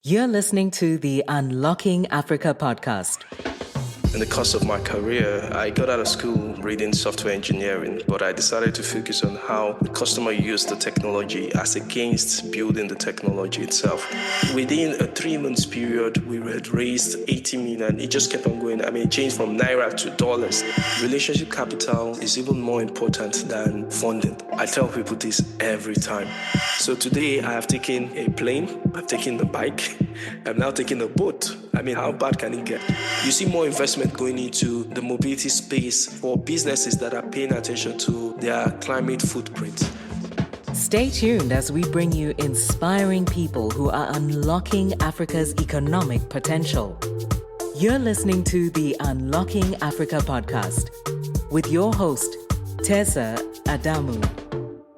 You're listening to the Unlocking Africa podcast. In the course of my career, I got out of school reading software engineering, but I decided to focus on how the customer used the technology as against building the technology itself. Within a 3-month period, we had raised 80 million. It just kept on going. It changed from Naira to dollars. Relationship capital is even more important than funding. I tell people this every time. So today I have taken a plane, I've taken the bike, I'm now taking a boat. How bad can it get? You see more investment going into the mobility space for businesses that are paying attention to their climate footprint. Stay tuned as we bring you inspiring people who are unlocking Africa's economic potential. You're listening to the Unlocking Africa podcast with your host, Tessa Adamu.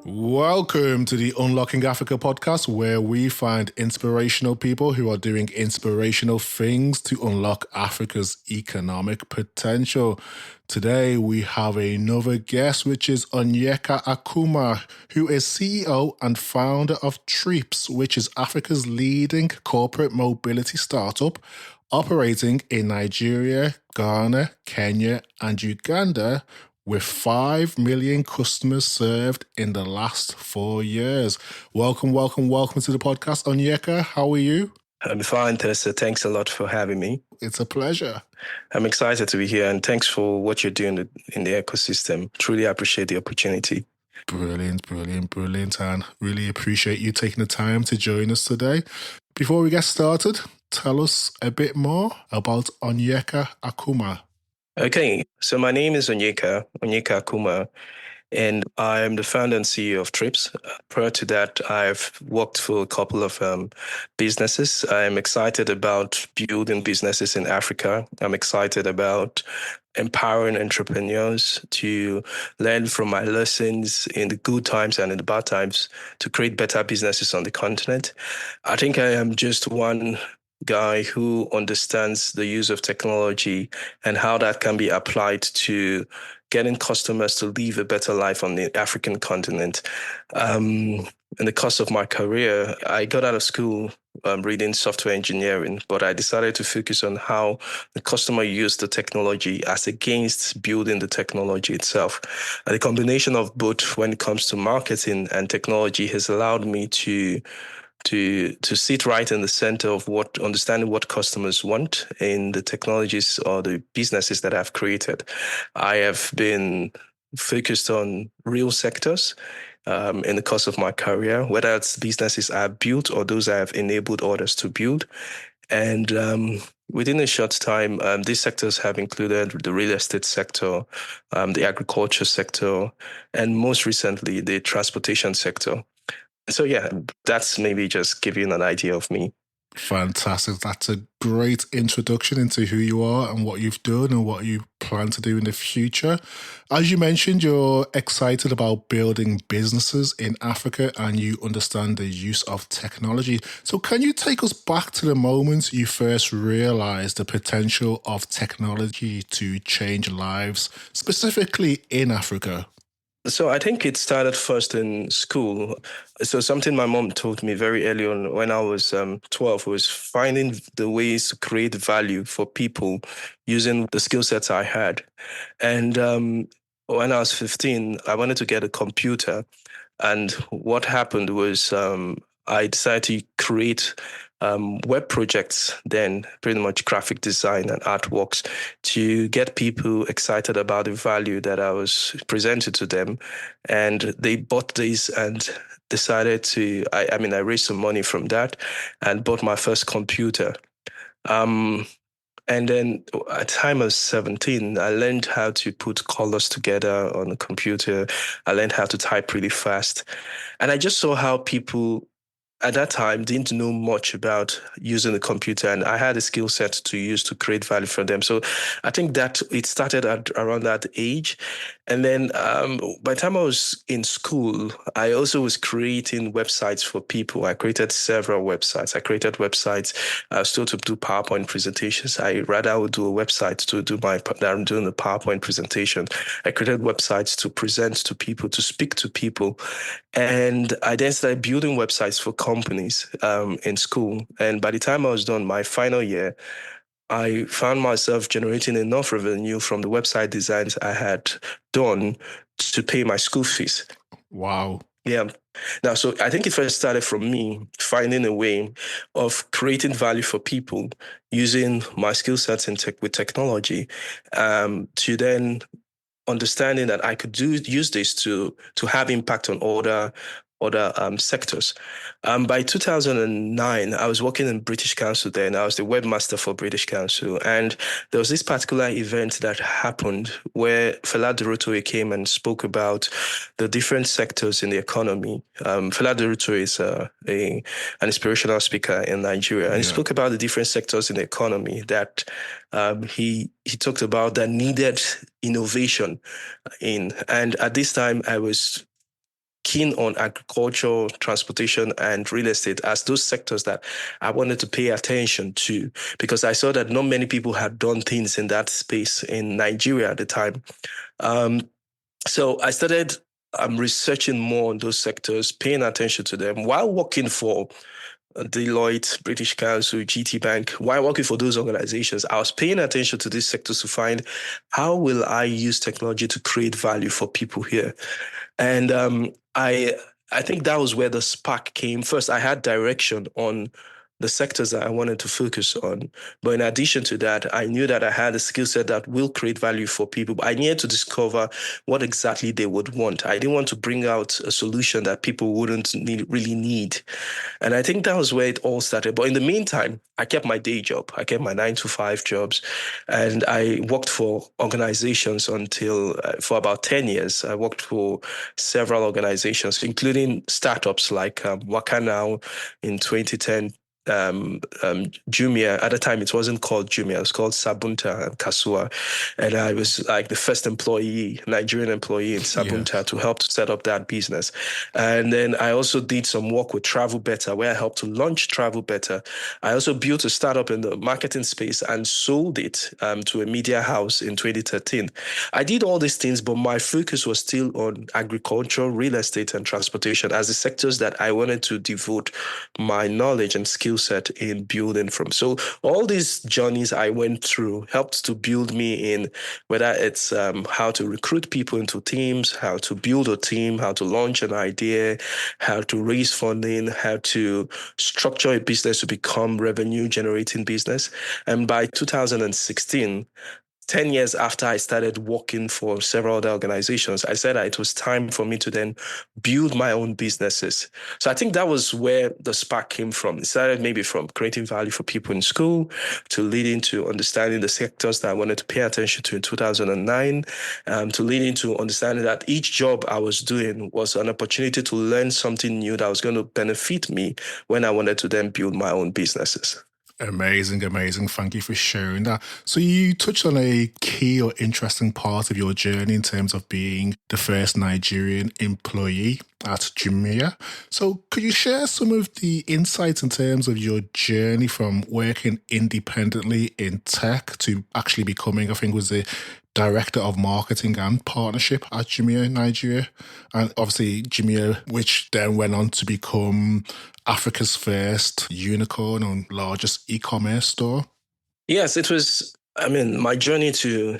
Welcome to the Unlocking Africa podcast, where we find inspirational people who are doing inspirational things to unlock Africa's economic potential. Today, we have another guest, which is Onyeka Akumah, who is CEO and founder of Treepz, which is Africa's leading corporate mobility startup, operating in Nigeria, Ghana, Kenya, and Uganda, with 5 million customers served in the last 4 years. Welcome to the podcast, Onyeka. How are you? I'm fine, Tessa. Thanks a lot for having me. It's a pleasure. I'm excited to be here, and thanks for what you're doing in the ecosystem. Truly appreciate the opportunity. Brilliant. And really appreciate you taking the time to join us today. Before we get started, tell us a bit more about Onyeka Akumah. Okay, so my name is Onyeka Akumah, and I am the founder and CEO of Treepz. Prior to that, I've worked for a couple of businesses. I'm excited about building businesses in Africa. I'm excited about empowering entrepreneurs to learn from my lessons in the good times and in the bad times to create better businesses on the continent. I think I am just one guy who understands the use of technology and how that can be applied to getting customers to live a better life on the African continent. In the course of my career, I got out of school reading software engineering, but I decided to focus on how the customer used the technology as against building the technology itself. And the combination of both when it comes to marketing and technology has allowed me to sit right in the center of understanding what customers want in the technologies or the businesses that I've created. I have been focused on real sectors in the course of my career, whether it's businesses I've built or those I have enabled others to build. And within a short time, these sectors have included the real estate sector, the agriculture sector, and most recently, the transportation sector. So yeah, that's maybe just giving an idea of me. Fantastic. That's a great introduction into who you are and what you've done and what you plan to do in the future. As you mentioned, you're excited about building businesses in Africa and you understand the use of technology. So can you take us back to the moment you first realized the potential of technology to change lives, specifically in Africa? So I think it started first in school. So something my mom told me very early on when I was 12 was finding the ways to create value for people using the skill sets I had. And when I was 15, I wanted to get a computer. And what happened was I decided to create web projects then, pretty much graphic design and artworks, to get people excited about the value that I was presenting to them. And they bought these and decided to, I raised some money from that and bought my first computer. And then at the time I was 17, I learned how to put colors together on a computer. I learned how to type really fast. And I just saw how people at that time didn't know much about using the computer, and I had a skill set to use to create value for them. So I think that it started at around that age. And then by the time I was in school, I also was creating websites for people. I created several websites. I created websites still to do PowerPoint presentations. I rather would do a website to do I'm doing the PowerPoint presentation. I created websites to present to people, to speak to people. And I then started building websites for companies companies in school. And by the time I was done my final year, I found myself generating enough revenue from the website designs I had done to pay my school fees. Wow. Yeah. Now, so I think it first started from me finding a way of creating value for people using my skill sets in with technology, to then understanding that I could use this to have impact on other sectors. By 2009, I was working in British Council then. I was the webmaster for British Council. And there was this particular event that happened where Fela Durotoye came and spoke about the different sectors in the economy. Fela Durotoye is an inspirational speaker in Nigeria. And he spoke about the different sectors in the economy that he talked about that needed innovation in. And at this time, I was keen on agriculture, transportation, and real estate as those sectors that I wanted to pay attention to, because I saw that not many people had done things in that space in Nigeria at the time. So I started researching more on those sectors, paying attention to them while working for Deloitte, British Council, GT Bank. While working for those organizations, I was paying attention to these sectors to find how will I use technology to create value for people here. And I think that was where the spark came. First, I had direction on the sectors that I wanted to focus on. But in addition to that, I knew that I had a skill set that will create value for people. But I needed to discover what exactly they would want. I didn't want to bring out a solution that people wouldn't really need. And I think that was where it all started. But in the meantime, I kept my day job. I kept my 9-to-5 jobs. And I worked for organizations until for about 10 years. I worked for several organizations, including startups like Wakanow in 2010. Jumia, at the time it wasn't called Jumia, it was called Sabunta and Kasua. And I was like the first Nigerian employee in Sabunta to help to set up that business. And then I also did some work with Travel Better, where I helped to launch Travel Better. I also built a startup in the marketing space and sold it to a media house in 2013. I did all these things, but my focus was still on agriculture, real estate, and transportation as the sectors that I wanted to devote my knowledge and skill set in building from. So all these journeys I went through helped to build me in, whether it's how to recruit people into teams, how to build a team, how to launch an idea, how to raise funding, how to structure a business to become revenue generating business. And by 2016, 10 years after I started working for several other organizations, I said that it was time for me to then build my own businesses. So I think that was where the spark came from. It started maybe from creating value for people in school to leading to understanding the sectors that I wanted to pay attention to in 2009, to leading to understanding that each job I was doing was an opportunity to learn something new that was going to benefit me when I wanted to then build my own businesses. Amazing. Thank you for sharing that. So you touched on a key or interesting part of your journey in terms of being the first Nigerian employee at Jumia. So could you share some of the insights in terms of your journey from working independently in tech to actually becoming, I think was the Director of Marketing and Partnership at Jumia Nigeria, and obviously Jumia, which then went on to become Africa's first unicorn and largest e-commerce store? Yes, it was. I mean, my journey to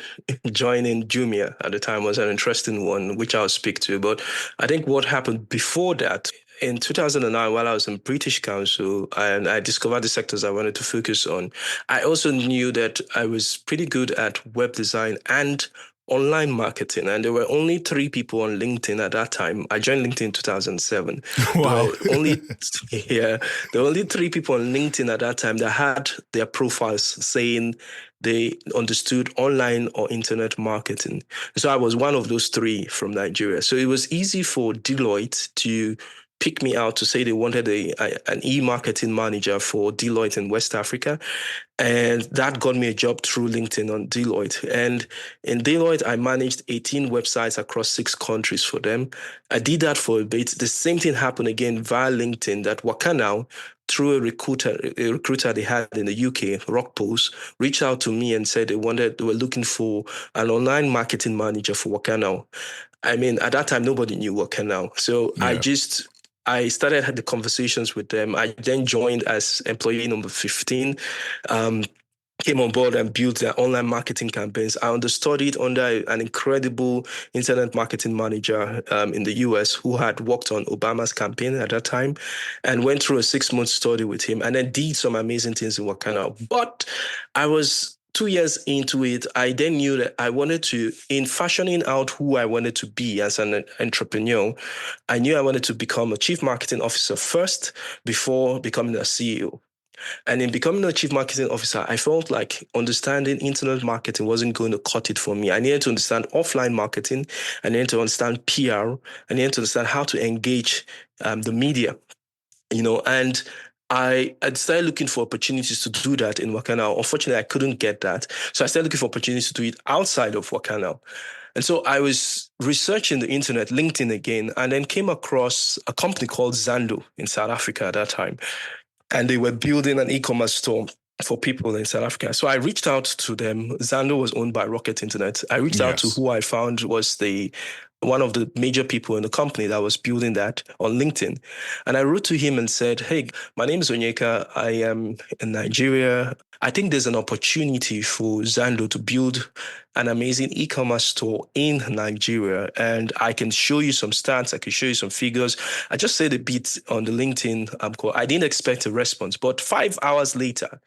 joining Jumia at the time was an interesting one, which I'll speak to. But I think what happened before that, in 2009, while I was in British Council and I discovered the sectors I wanted to focus on, I also knew that I was pretty good at web design and online marketing. And there were only 3 people on LinkedIn at that time. I joined LinkedIn in 2007. Wow. There were only 3 people on LinkedIn at that time that had their profiles saying they understood online or internet marketing. So I was one of those 3 from Nigeria. So it was easy for Deloitte to pick me out to say they wanted an e-marketing manager for Deloitte in West Africa. And that got me a job through LinkedIn on Deloitte. And in Deloitte, I managed 18 websites across 6 countries for them. I did that for a bit. The same thing happened again via LinkedIn, that Wakanow, through a recruiter they had in the UK, Rockpulse, reached out to me and said they were looking for an online marketing manager for Wakanow. I mean, at that time, nobody knew Wakanow. So I just I started had the conversations with them. I then joined as employee number 15. Came on board and built their online marketing campaigns. I understood it under an incredible internet marketing manager in the US who had worked on Obama's campaign at that time and went through a 6-month study with him and then did some amazing things in Wakana. But I was 2 years into it. I then knew that I wanted to, in fashioning out who I wanted to be as an entrepreneur, I knew I wanted to become a chief marketing officer first before becoming a CEO. And in becoming a chief marketing officer, I felt like understanding internet marketing wasn't going to cut it for me. I needed to understand offline marketing. I needed to understand PR. I needed to understand how to engage the media, and I started looking for opportunities to do that in Wakana. Unfortunately, I couldn't get that. So I started looking for opportunities to do it outside of Wakana. And so I was researching the internet, LinkedIn again, and then came across a company called Zando in South Africa at that time. And they were building an e-commerce store for people in South Africa. So I reached out to them. Zando was owned by Rocket Internet. I reached out to who I found was one of the major people in the company that was building that on LinkedIn. And I wrote to him and said, hey, my name is Onyeka. I am in Nigeria. I think there's an opportunity for Zando to build an amazing e-commerce store in Nigeria. And I can show you some stats. I can show you some figures. I just said a bit on the LinkedIn call. I didn't expect a response, but 5 hours later,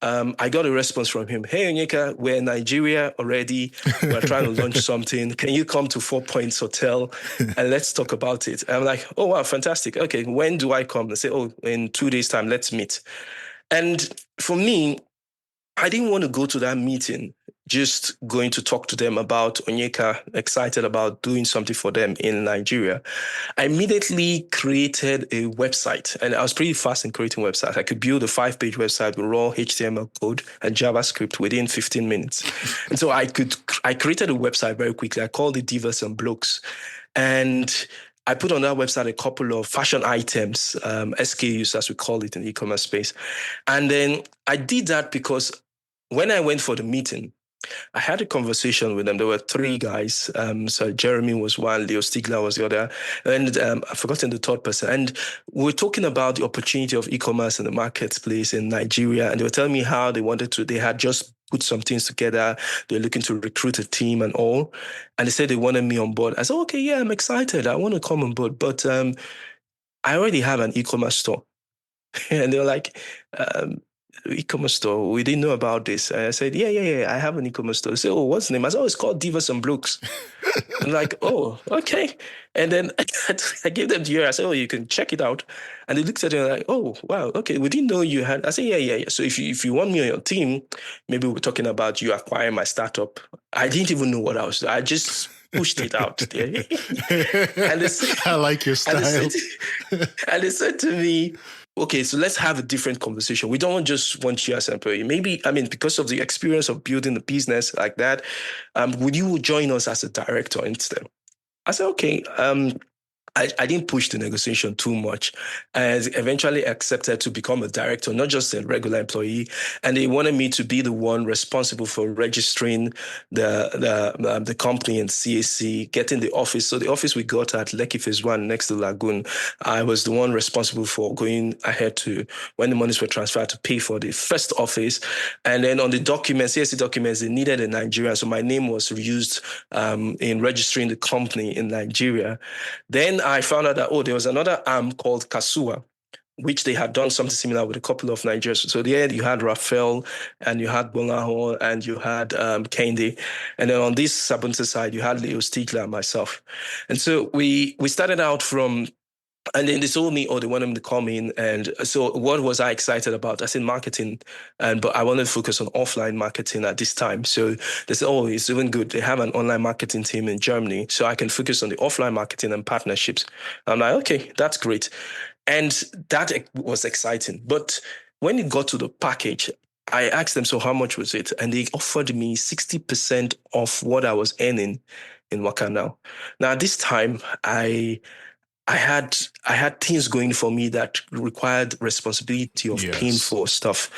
I got a response from him. Hey, Onyeka, we're in Nigeria already. We're trying to launch something. Can you come to 4 Points Hotel and let's talk about it? And I'm like, oh, wow, fantastic. Okay, when do I come? They say, oh, in 2 days' time, let's meet. And for me, I didn't want to go to that meeting just going to talk to them about Onyeka, excited about doing something for them in Nigeria. I immediately created a website, and I was pretty fast in creating websites. I could build a 5-page website with raw HTML code and JavaScript within 15 minutes. And so I created a website very quickly. I called it Divas and Blokes. And I put on that website a couple of fashion items, SKUs, as we call it in the e-commerce space. And then I did that because when I went for the meeting, I had a conversation with them. There were 3 guys. So Jeremy was one, Leo Stigler was the other, and I've forgotten the third person. And we were talking about the opportunity of e-commerce in the marketplace in Nigeria. And they were telling me how they had just put some things together. They're looking to recruit a team and all. And they said they wanted me on board. I said, okay, yeah, I'm excited. I want to come on board. But I already have an e-commerce store. And they were like, e-commerce store, we didn't know about this. And I said, yeah, I have an e-commerce store. They said, oh, what's the name? I said, oh, it's called Divas and Blokes. I'm like, oh, okay. And then I gave them the year. I said, oh, you can check it out. And they looked at it and like, oh, wow, okay, we didn't know you had. I said, yeah. So if you want me on your team, maybe we're talking about you acquiring my startup. I didn't even know what I was doing. I just pushed it out there. And they said, I like your style. And they said to me, okay, so let's have a different conversation. We don't just want you as an employee. Maybe, because of the experience of building a business like that, would you join us as a director instead? I said, okay. I didn't push the negotiation too much. I eventually accepted to become a director, not just a regular employee. And they wanted me to be the one responsible for registering the company in CAC, getting the office. So the office we got at Lekki Phase 1 next to Lagoon, I was the one responsible for going ahead to, when the monies were transferred, to pay for the first office. And then on the documents, CAC documents, they needed a Nigerian. So my name was used in registering the company in Nigeria. Then I found out that, there was another arm called Kasua, which they had done something similar with a couple of Nigerians. So there you had Raphael, and you had Bolaho, and you had Kendi. And then on this Sabunta side, you had Leo Stigler and myself. And so we started out from, and then they told me, they wanted me to come in. And so what was I excited about? I said marketing, but I wanted to focus on offline marketing at this time. So they said, it's even good. They have an online marketing team in Germany, so I can focus on the offline marketing and partnerships. I'm like, okay, that's great. And that was exciting. But when it got to the package, I asked them, so how much was it? And they offered me 60% of what I was earning in Wakana. Now, at this time, I had things going for me that required responsibility of paying for stuff.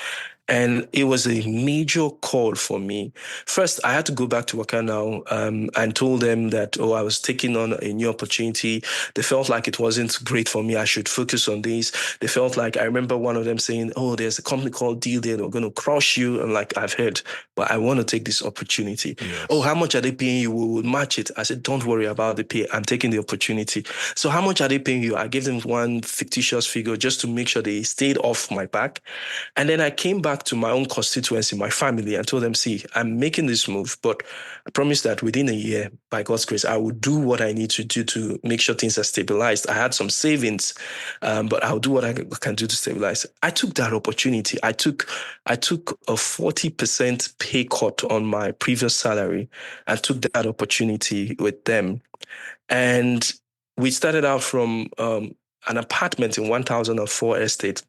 And it was a major call for me. First, I had to go back to Waka now and told them that, I was taking on a new opportunity. They felt like it wasn't great for me. I should focus on this. They felt like, I remember one of them saying, there's a company called Deal there. They're going to crush you. I'm like, I've heard, but I want to take this opportunity. Yes. How much are they paying you? We will match it. I said, don't worry about the pay. I'm taking the opportunity. So how much are they paying you? I gave them one fictitious figure just to make sure they stayed off my back. And then I came back to my own constituency, my family, and told them, see, I'm making this move, but I promise that within a year, by God's grace, I will do what I need to do to make sure things are stabilized. I had some savings, but I'll do what I can do to stabilize. I took that opportunity. I took a 40% pay cut on my previous salary and took that opportunity with them. And we started out from an apartment in 1004 estate.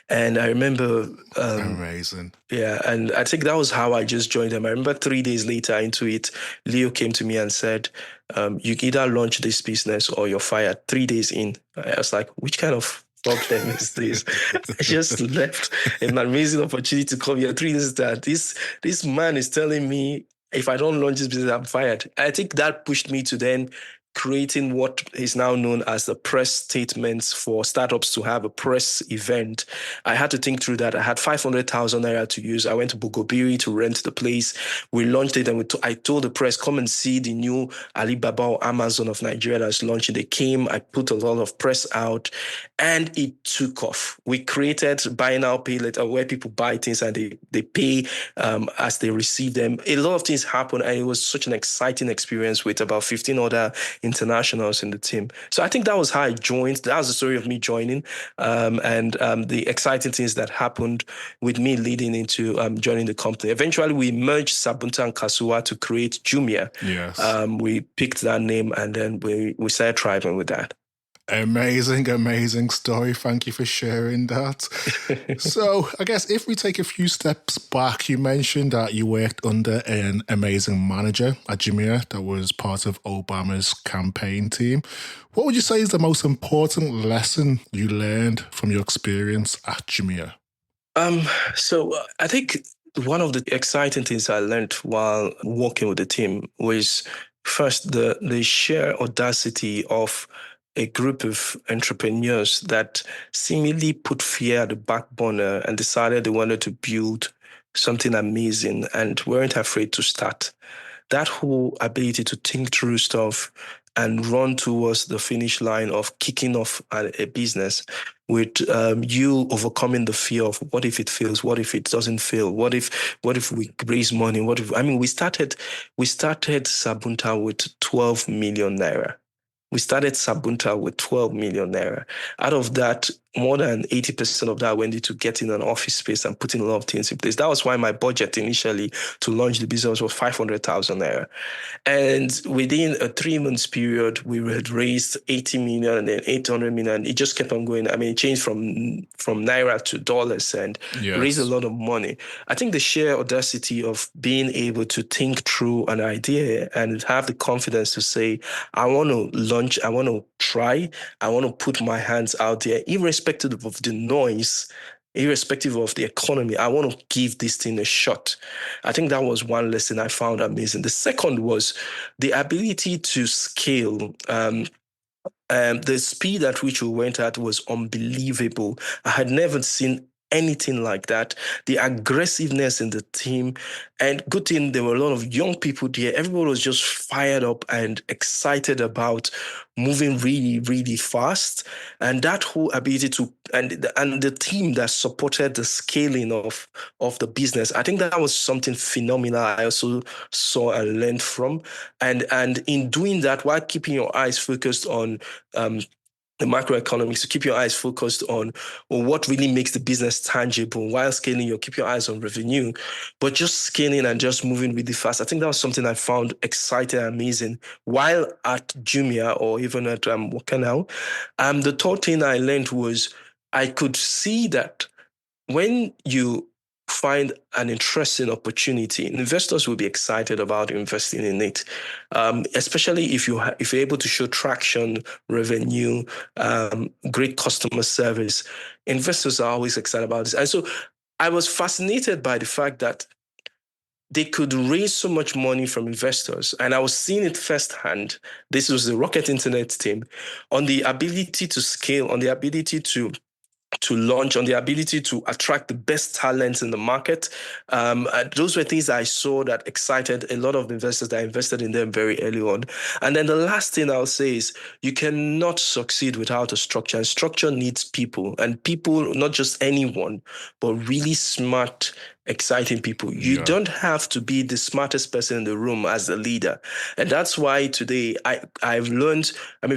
And I remember... amazing. Yeah, and I think that was how I just joined them. I remember 3 days later into it, Leo came to me and said, you can either launch this business or you're fired. 3 days in. I was like, which kind of problem is this? I just left an amazing opportunity to come here. 3 days later, this man is telling me, if I don't launch this business, I'm fired. I think that pushed me to then creating what is now known as the press statements for startups to have a press event. I had to think through that. I had 500,000 naira to use. I went to Bogobiri to rent the place. We launched it, and I told the press, come and see the new Alibaba or Amazon of Nigeria that's launching. They came, I put a lot of press out, and it took off. We created buy now, pay later, where people buy things and they pay as they receive them. A lot of things happened, and it was such an exciting experience with about 15 other internationals in the team. So I think that was how I joined. That was the story of me joining, and the exciting things that happened with me leading into joining the company. Eventually, we merged Sabunta and Kasuwa to create Jumia. Yes. We picked that name, and then we started thriving with that. Amazing story. Thank you for sharing that. So I guess if we take a few steps back, you mentioned that you worked under an amazing manager at Jumia that was part of Obama's campaign team. What would you say is the most important lesson you learned from your experience at Jumia? So I think one of the exciting things I learned while working with the team was first the sheer audacity of a group of entrepreneurs that seemingly put fear at the back burner and decided they wanted to build something amazing and weren't afraid to start. That whole ability to think through stuff and run towards the finish line of kicking off a business with you overcoming the fear of what if it fails, what if it doesn't fail, what if we raise money, we started Sabunta with 12 million naira. We started Sabunta with 12 million naira. Out of that, more than 80% of that went into getting an office space and putting a lot of things in place. That was why my budget initially to launch the business was 500,000 naira. And within a 3 months period, we had raised 80 million and then 800 million. It just kept on going. It changed from naira to dollars and raised a lot of money. I think the sheer audacity of being able to think through an idea and have the confidence to say, I want to launch, I want to try, I want to put my hands out there, irrespective of the noise, irrespective of the economy, I want to give this thing a shot. I think that was one lesson I found amazing. The second was the ability to scale. The speed at which we went at was unbelievable. I had never seen anything like that. The aggressiveness in the team, and good thing there were a lot of young people there. Everybody was just fired up and excited about moving really, really fast. And that whole ability to, and the team that supported the scaling of the business, I think that was something phenomenal I also saw and learned from. And in doing that, while keeping your eyes focused on the macroeconomics, to keep your eyes focused on what really makes the business tangible. While scaling, you keep your eyes on revenue, but just scaling and just moving really fast. I think that was something I found exciting and amazing while at Jumia or even at Waka now. The third thing I learned was I could see that when you find an interesting opportunity, investors will be excited about investing in it, especially if you're able to show traction, revenue, great customer service. Investors are always excited about this. And so I was fascinated by the fact that they could raise so much money from investors. And I was seeing it firsthand. This was the Rocket Internet team on the ability to scale, on the ability to launch, on the ability to attract the best talents in the market. Those were things I saw that excited a lot of investors that invested in them very early on. And then the last thing I'll say is you cannot succeed without a structure. And structure needs people, and people, not just anyone, but really smart, exciting people. You don't have to be the smartest person in the room as a leader. And that's why today I've learned,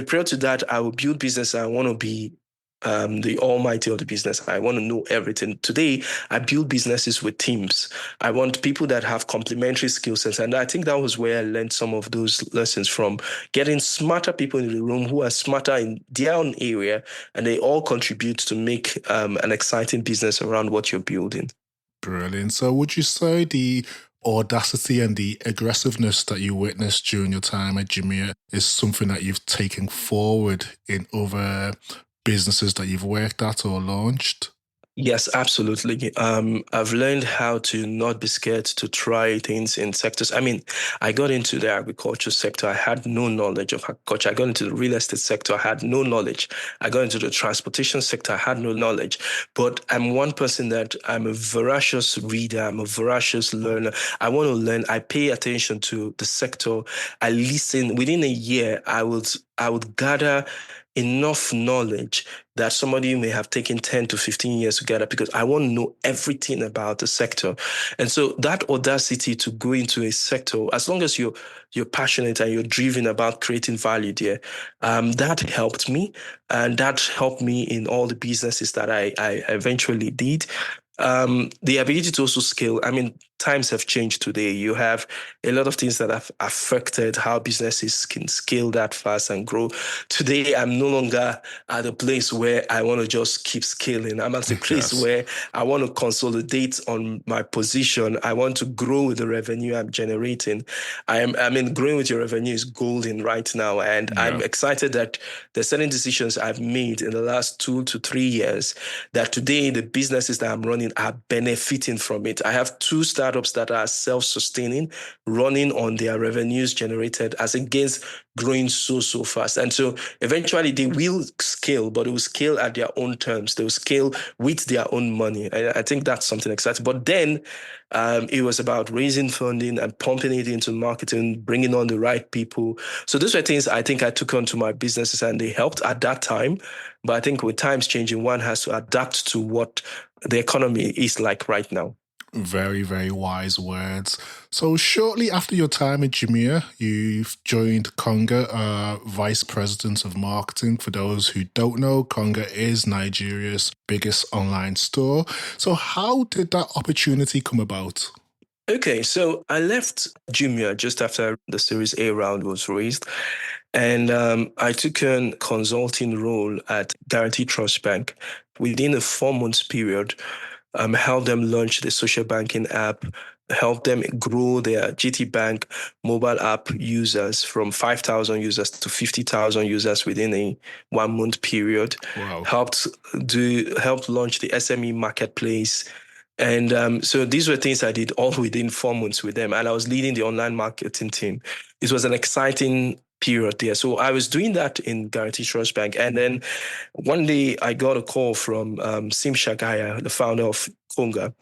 prior to that, I will build business. I want to be the almighty of the business. I want to know everything. Today, I build businesses with teams. I want people that have complementary skill sets. And I think that was where I learned some of those lessons from, getting smarter people in the room who are smarter in their own area, and they all contribute to make an exciting business around what you're building. Brilliant. So would you say the audacity and the aggressiveness that you witnessed during your time at Jumia is something that you've taken forward in other businesses that you've worked at or launched? Yes, absolutely. I've learned how to not be scared to try things in sectors. I got into the agriculture sector. I had no knowledge of agriculture. I got into the real estate sector. I had no knowledge. I got into the transportation sector. I had no knowledge. But I'm one person that I'm a voracious reader. I'm a voracious learner. I want to learn. I pay attention to the sector. I listen. Within a year, I would gather enough knowledge that somebody may have taken 10 to 15 years to gather, because I want to know everything about the sector. And so that audacity to go into a sector, as long as you're passionate and you're driven about creating value there, that helped me. And that helped me in all the businesses that I eventually did. The ability to also scale. Times have changed today. You have a lot of things that have affected how businesses can scale that fast and grow. Today, I'm no longer at a place where I want to just keep scaling. I'm at a place where I want to consolidate on my position. I want to grow with the revenue I'm generating. Growing with your revenue is golden right now. And I'm excited that there's certain decisions I've made in the last 2 to 3 years that today the businesses that I'm running are benefiting from it. I have 2 startups that are self-sustaining, running on their revenues generated, as against growing so fast. And so eventually they will scale, but they will scale at their own terms. They will scale with their own money. I think that's something exciting. But then it was about raising funding and pumping it into marketing, bringing on the right people. So those were things I think I took onto my businesses, and they helped at that time. But I think with times changing, one has to adapt to what the economy is like right now. Very, very wise words. So shortly after your time at Jumia, you've joined Konga, Vice President of Marketing. For those who don't know, Konga is Nigeria's biggest online store. So how did that opportunity come about? Okay, so I left Jumia just after the Series A round was raised. And I took a consulting role at Guarantee Trust Bank. Within a 4-month period, helped them launch the social banking app, helped them grow their GT Bank mobile app users from 5,000 users to 50,000 users within a 1-month period. Wow. Helped launch the SME marketplace. And so these were things I did all within 4 months with them. And I was leading the online marketing team. It was an exciting period there. So I was doing that in Guarantee Trust Bank. And then one day I got a call from Sim Shagaya, the founder of Konga,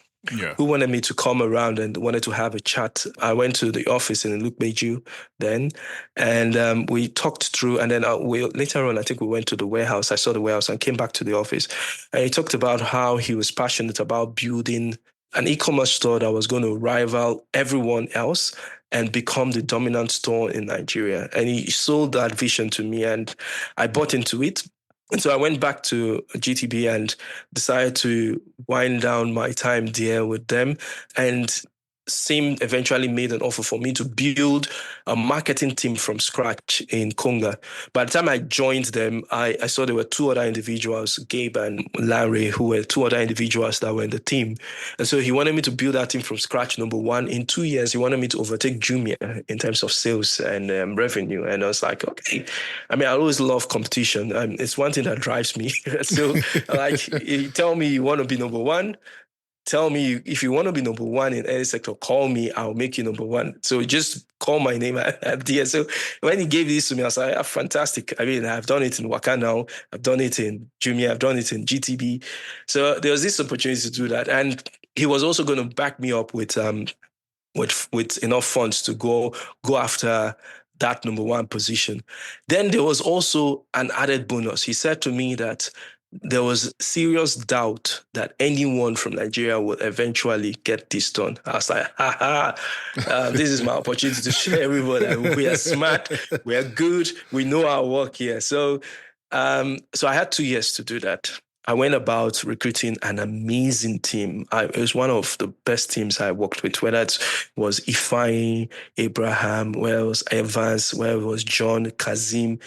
who wanted me to come around and wanted to have a chat. I went to the office in Lukbeju then, and we talked through. And then later on, I think we went to the warehouse. I saw the warehouse and came back to the office. And he talked about how he was passionate about building an e-commerce store that was going to rival everyone else and become the dominant store in Nigeria. And he sold that vision to me, and I bought into it. And so I went back to GTB and decided to wind down my time there with them. And Sim eventually made an offer for me to build a marketing team from scratch in Konga. By the time I joined them, I saw there were 2 other individuals, Gabe and Larry, who were 2 other individuals that were in the team. And so he wanted me to build that team from scratch, number one. In 2 years, he wanted me to overtake Jumia in terms of sales and revenue. And I was like, okay. I always love competition. It's one thing that drives me. So you tell me you want to be number one, tell me if you want to be number one in any sector, call me. I'll make you number one. So just call my name at DS. So when he gave this to me, I was like, fantastic. I mean, I've done it in Waka now. I've done it in Jumia. I've done it in GTB. So there was this opportunity to do that. And he was also going to back me up with enough funds to go after that number one position. Then there was also an added bonus. He said to me that there was serious doubt that anyone from Nigeria would eventually get this done. I was like, this is my opportunity to show everyone that we are smart, we are good, we know our work here. So I had 2 years to do that. I went about recruiting an amazing team. It was one of the best teams I worked with, whether it was Ifeanyi, Abraham, where it was Evans, where it was John, Kazim,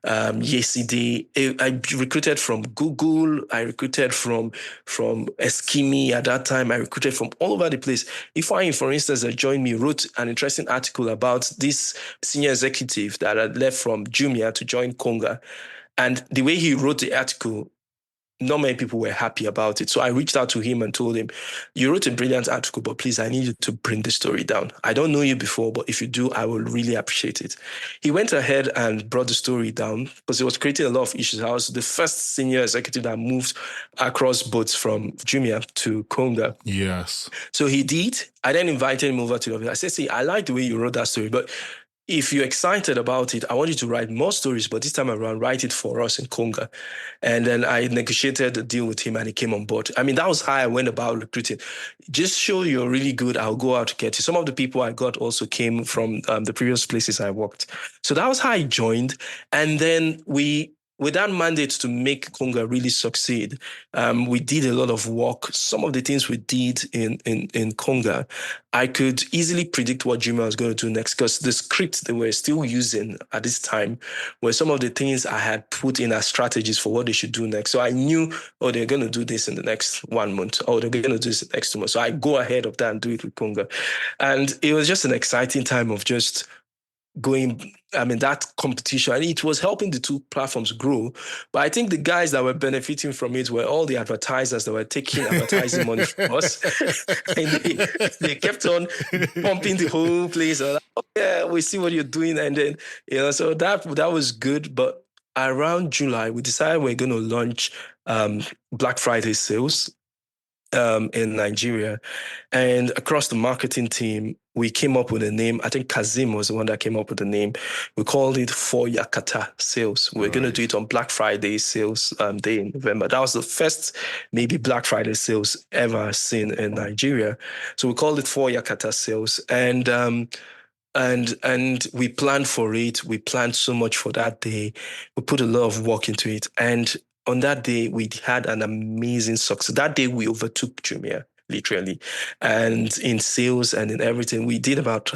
Yeside. I recruited from Google. I recruited from Eskimi at that time. I recruited from all over the place. Ifeanyi, for instance, that joined me, wrote an interesting article about this senior executive that had left from Jumia to join Konga. And the way he wrote the article, not many people were happy about it. So I reached out to him and told him, you wrote a brilliant article, but please, I need you to bring the story down. I don't know you before, but if you do, I will really appreciate it. He went ahead and brought the story down because it was creating a lot of issues. I was the first senior executive that moved across boats from Jumia to Konga. Yes. So he did. I then invited him over to the office. I said, see, I like the way you wrote that story, but if you're excited about it, I want you to write more stories, but this time around, write it for us in Konga. And then I negotiated a deal with him and he came on board. I mean, that was how I went about recruiting. Just show you're really good, I'll go out to get you. Some of the people I got also came from the previous places I worked. So that was how I joined. And then with that mandate to make Konga really succeed, we did a lot of work. Some of the things we did in Konga, I could easily predict what Jumia was going to do next because the scripts they were still using at this time were some of the things I had put in as strategies for what they should do next. So I knew, they're going to do this in the next 1 month. They're going to do this in the next 2 months. So I go ahead of that and do it with Konga. And it was just an exciting time of just that competition, and it was helping the two platforms grow. But I think the guys that were benefiting from it were all the advertisers that were taking advertising money from us. And they kept on pumping the whole place. Like, yeah, we see what you're doing. And then, so that was good. But around July, we decided we're going to launch Black Friday sales in Nigeria. And across the marketing team, we came up with a name. I think Kazim was the one that came up with the name. We called it For Yakata Sales. We're going to do it on Black Friday sales day in November. That was the first maybe Black Friday sales ever seen in Nigeria. So we called it For Yakata Sales. And we planned for it. We planned so much for that day. We put a lot of work into it. And on that day, we had an amazing success. That day, we overtook Jumia, literally. And in sales and in everything, we did about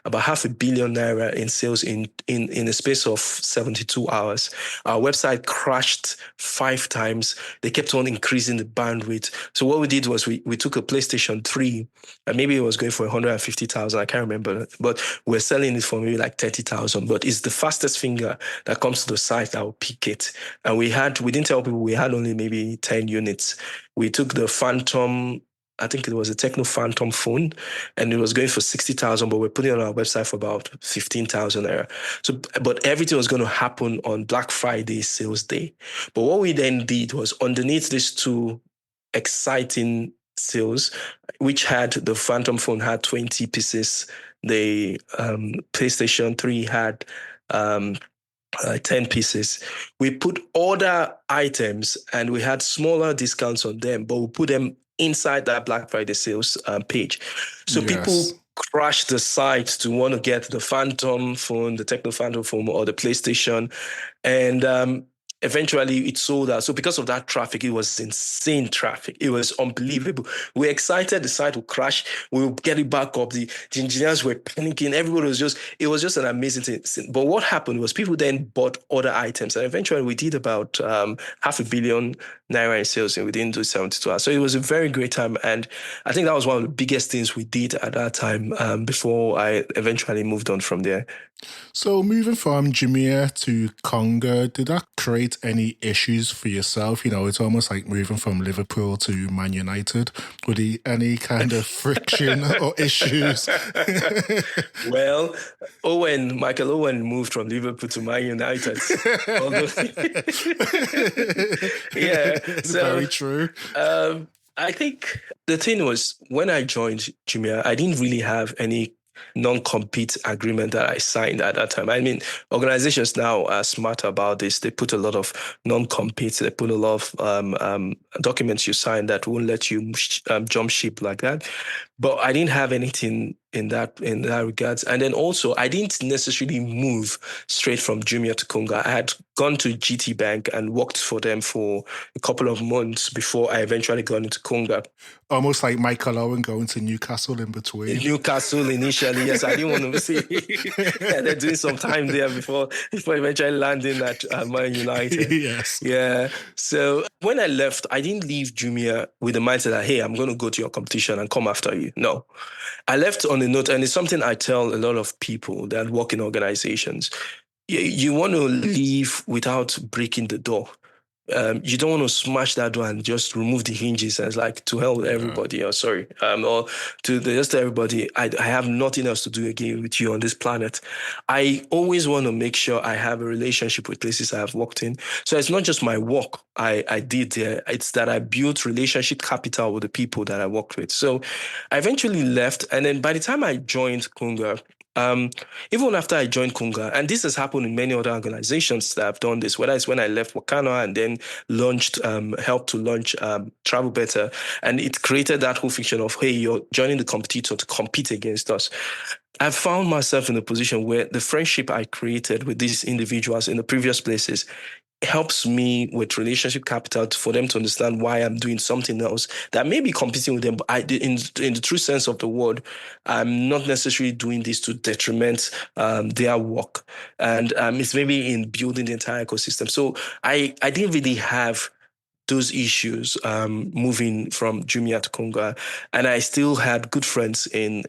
$500 million naira in sales in a space of 72 hours. Our website crashed 5 times. They kept on increasing the bandwidth. So what we did was we took a PlayStation 3, and maybe it was going for 150,000. I can't remember, but we're selling it for maybe like 30,000. But it's the fastest finger that comes to the site that will pick it. And we didn't tell people we had only maybe 10 units. We took the Phantom, I think it was a Techno Phantom phone, and it was going for 60,000, but we're putting it on our website for about 15,000 naira. So, but everything was going to happen on Black Friday sales day. But what we then did was underneath these two exciting sales, which had the Phantom phone had 20 pieces, the PlayStation 3 had 10 pieces. We put other items and we had smaller discounts on them, but we put them inside that Black Friday sales page. So people crash the site to want to get the Phantom phone, the Techno Phantom phone, or the PlayStation. And eventually it sold out. So because of that traffic, it was insane traffic. It was unbelievable. We were excited the site would crash. We would get it back up. The engineers were panicking. Everybody it was just an amazing thing. But what happened was people then bought other items. And eventually we did about $500 million naira in sales within those 72 hours. So it was a very great time. And I think that was one of the biggest things we did at that time before I eventually moved on from there. So moving from Jumia to Konga, did that create create any issues for yourself? You know, it's almost like moving from Liverpool to Man United. Would any kind of friction or issues? Well, Michael Owen moved from Liverpool to Man United. Yeah, so very true. I think the thing was, when I joined Jumia, I didn't really have any non-compete agreement that I signed at that time. I mean, organizations now are smart about this. They put a lot of non-competes. They put a lot of documents you sign that won't let you jump ship like that. But I didn't have anything in that regards. And then also, I didn't necessarily move straight from Jumia to Konga. I had gone to GT Bank and worked for them for a couple of months before I eventually got into Konga. Almost like Michael Owen going to Newcastle in between. Newcastle initially, yes. I didn't want to see. Yeah, they're doing some time there before eventually landing at Man United. Yes. Yeah. So when I left, I didn't leave Jumia with the mindset that, hey, I'm going to go to your competition and come after you. No. I left on a note, and it's something I tell a lot of people that work in organizations. You want to leave without breaking the door. You don't want to smash that door and just remove the hinges and it's like, to hell with everybody, or sorry, or just everybody, I have nothing else to do again with you on this planet. I always want to make sure I have a relationship with places I have worked in. So it's not just my work I did there, it's that I built relationship capital with the people that I worked with. So I eventually left, and then by the time I joined Konga, even after I joined Konga, and this has happened in many other organizations that have done this, whether it's when I left Wakana and then helped to launch Travel Better, and it created that whole fiction of, hey, you're joining the competitor to compete against us. I've found myself in a position where the friendship I created with these individuals in the previous places helps me with relationship capital for them to understand why I'm doing something else that may be competing with them. But in the true sense of the word, I'm not necessarily doing this to detriment their work. And it's maybe in building the entire ecosystem. So I didn't really have those issues moving from Jumia to Konga, and I still had good friends in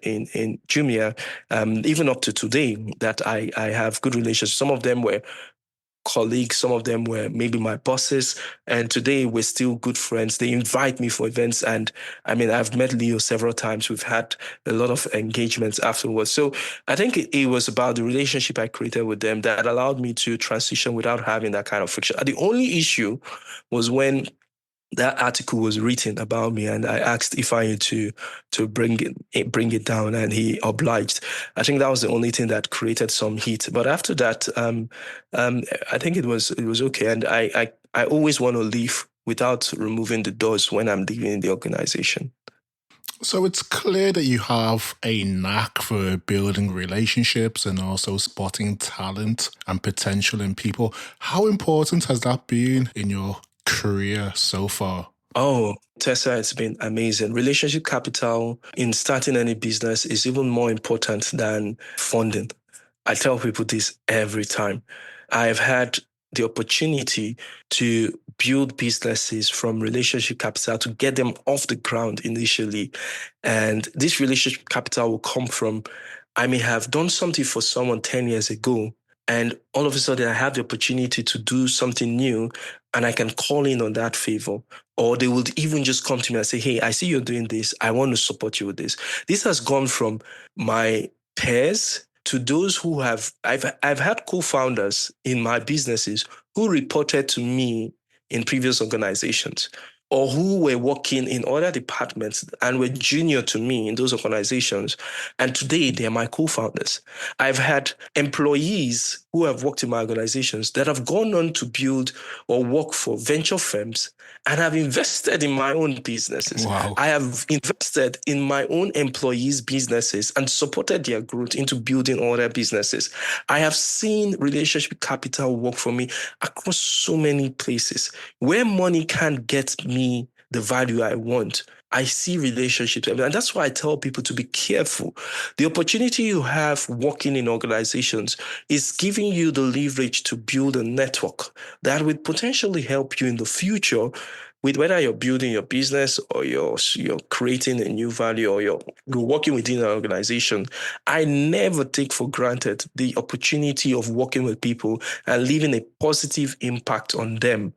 Jumia, even up to today, that I have good relations. Some of them were colleagues, some of them were maybe my bosses, and today we're still good friends. They invite me for events, and I mean, I've met Leo several times. We've had a lot of engagements afterwards. So I think it was about the relationship I created with them that allowed me to transition without having that kind of friction. The only issue was when that article was written about me, and I asked if I had to bring it down, and he obliged. I think that was the only thing that created some heat. But after that, I think it was okay. And I always want to leave without removing the doors when I'm leaving the organization. So it's clear that you have a knack for building relationships and also spotting talent and potential in people. How important has that been in your career so far? Oh, Tessa, it's been amazing. Relationship capital in starting any business is even more important than funding. I tell people this every time. I've had the opportunity to build businesses from relationship capital to get them off the ground initially. And this relationship capital will come from, I may have done something for someone 10 years ago, and all of a sudden I have the opportunity to do something new, and I can call in on that favor. Or they would even just come to me and say, hey, I see you're doing this. I want to support you with this. This has gone from my peers to those who I've had co-founders in my businesses who reported to me in previous organizations, or who were working in other departments and were junior to me in those organizations. And today they're my co-founders. I've had employees who have worked in my organizations that have gone on to build or work for venture firms and have invested in my own businesses. Wow. I have invested in my own employees' businesses and supported their growth into building other businesses. I have seen relationship capital work for me across so many places. Where money can't get me the value I want, I see relationships. And that's why I tell people to be careful. The opportunity you have working in organizations is giving you the leverage to build a network that will potentially help you in the future with whether you're building your business or you're creating a new value or you're working within an organization, I never take for granted the opportunity of working with people and leaving a positive impact on them.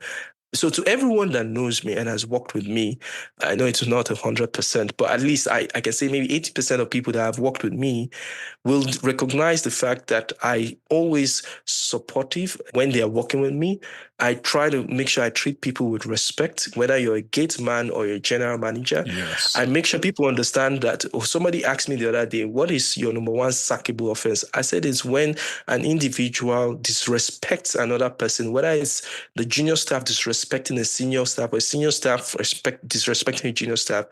So to everyone that knows me and has worked with me, I know it's not 100%, but at least I can say maybe 80% of people that have worked with me will recognize the fact that I always supportive when they are working with me. I try to make sure I treat people with respect, whether you're a gate man or you're a general manager. Yes. I make sure people understand that. Somebody asked me the other day, what is your number one sackable offense? I said it's when an individual disrespects another person, whether it's the junior staff disrespecting a senior staff or a senior staff disrespecting a junior staff.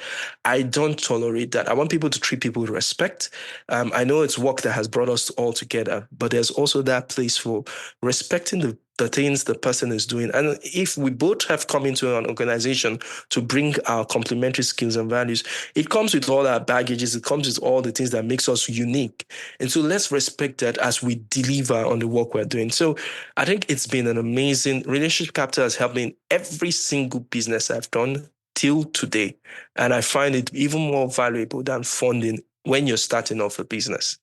I don't tolerate that. I want people to treat people with respect. I know it's work that has brought us all together, but there's also that place for respecting the things the person is doing. And if we both have come into an organization to bring our complementary skills and values, it comes with all our baggages. It comes with all the things that makes us unique. And so let's respect that as we deliver on the work we're doing. So I think it's been an amazing relationship capital has helped me in every single business I've done till today. And I find it even more valuable than funding when you're starting off a business.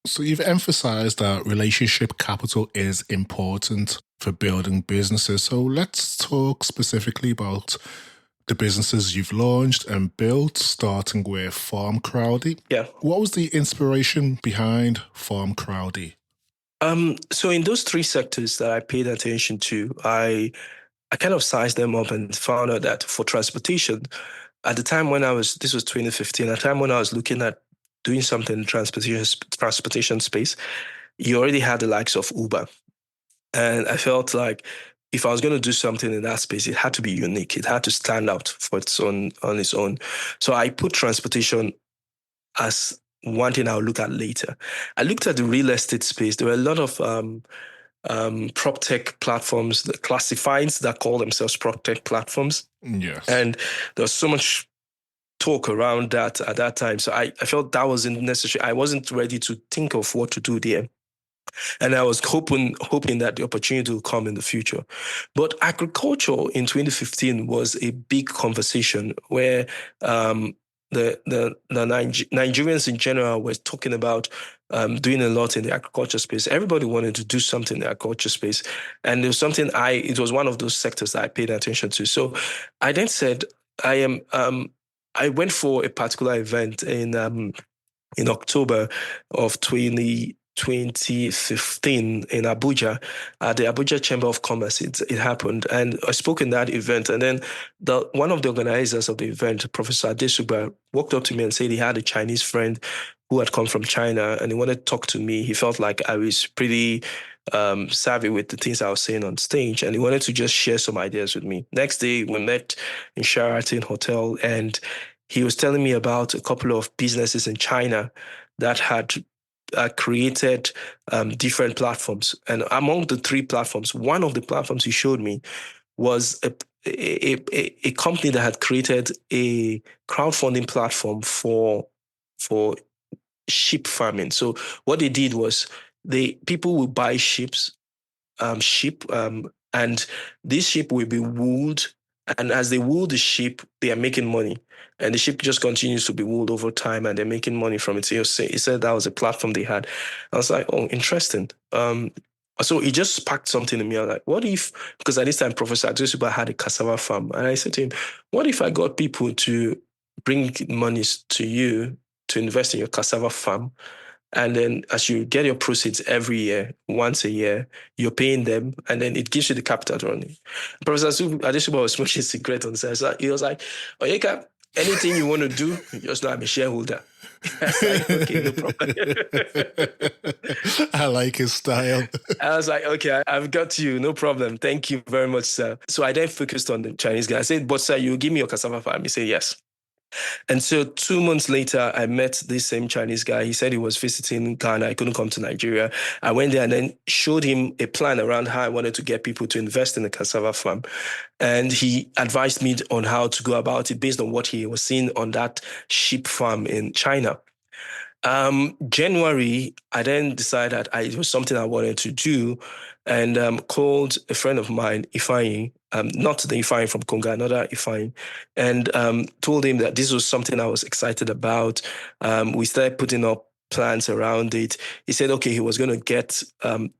So you've emphasized that relationship capital is important for building businesses. So let's talk specifically about the businesses you've launched and built, starting with Farmcrowdy. Yeah. What was the inspiration behind Farmcrowdy? So in those three sectors that I paid attention to, I kind of sized them up and found out that for transportation, at the time when this was 2015, at the time when I was looking at doing something in transportation space, you already had the likes of Uber. And I felt like if I was going to do something in that space, it had to be unique. It had to stand out on its own. So I put transportation as one thing I'll look at later. I looked at the real estate space. There were a lot of proptech platforms, the classifieds that call themselves proptech platforms. Yes. And there was so much talk around that at that time. So I felt that wasn't necessary. I wasn't ready to think of what to do there. And I was hoping that the opportunity will come in the future. But agriculture in 2015 was a big conversation where the Nigerians in general were talking about doing a lot in the agriculture space. Everybody wanted to do something in the agriculture space. And it was something it was one of those sectors that I paid attention to. So I then said, I went for a particular event in October of 2015 in Abuja, at the Abuja Chamber of Commerce. It happened, and I spoke in that event. And then one of the organizers of the event, Professor Adesuba, walked up to me and said he had a Chinese friend who had come from China, and he wanted to talk to me. He felt like I was pretty savvy with the things I was saying on stage, and he wanted to just share some ideas with me. Next day, we met in Sheraton Hotel, and he was telling me about a couple of businesses in China that had created different platforms. And among the three platforms, one of the platforms he showed me was a company that had created a crowdfunding platform for sheep farming. So what they did was people will buy sheep, and these sheep will be wooled. And as they wool the sheep, they are making money. And the sheep just continues to be wooled over time, and they're making money from it. So he said that was a platform they had. I was like, oh, interesting. So it just sparked something in me. I was like, what if, because at this time, Professor Adesuba had a cassava farm. And I said to him, what if I got people to bring monies to you to invest in your cassava farm? And then as you get your proceeds every year, once a year, you're paying them, and then it gives you the capital to run it. Professor Adesuba was smoking a cigarette on the side. So he was like, Onyeka, anything you want to do, just know I'm a shareholder. I was like, okay, no problem. I like his style. I was like, okay, I've got you, no problem. Thank you very much, sir. So I then focused on the Chinese guy. I said, but sir, you give me your cassava farm? He said, yes. And so 2 months later, I met this same Chinese guy. He said he was visiting Ghana. I couldn't come to Nigeria. I went there and then showed him a plan around how I wanted to get people to invest in the cassava farm. And he advised me on how to go about it based on what he was seeing on that sheep farm in China. January, I then decided it was something I wanted to do, and called a friend of mine, Ifeanyi, not the Ifeanyi from Congo, another Ifeanyi, and told him that this was something I was excited about. We started putting up plans around it. He said, okay, he was going to get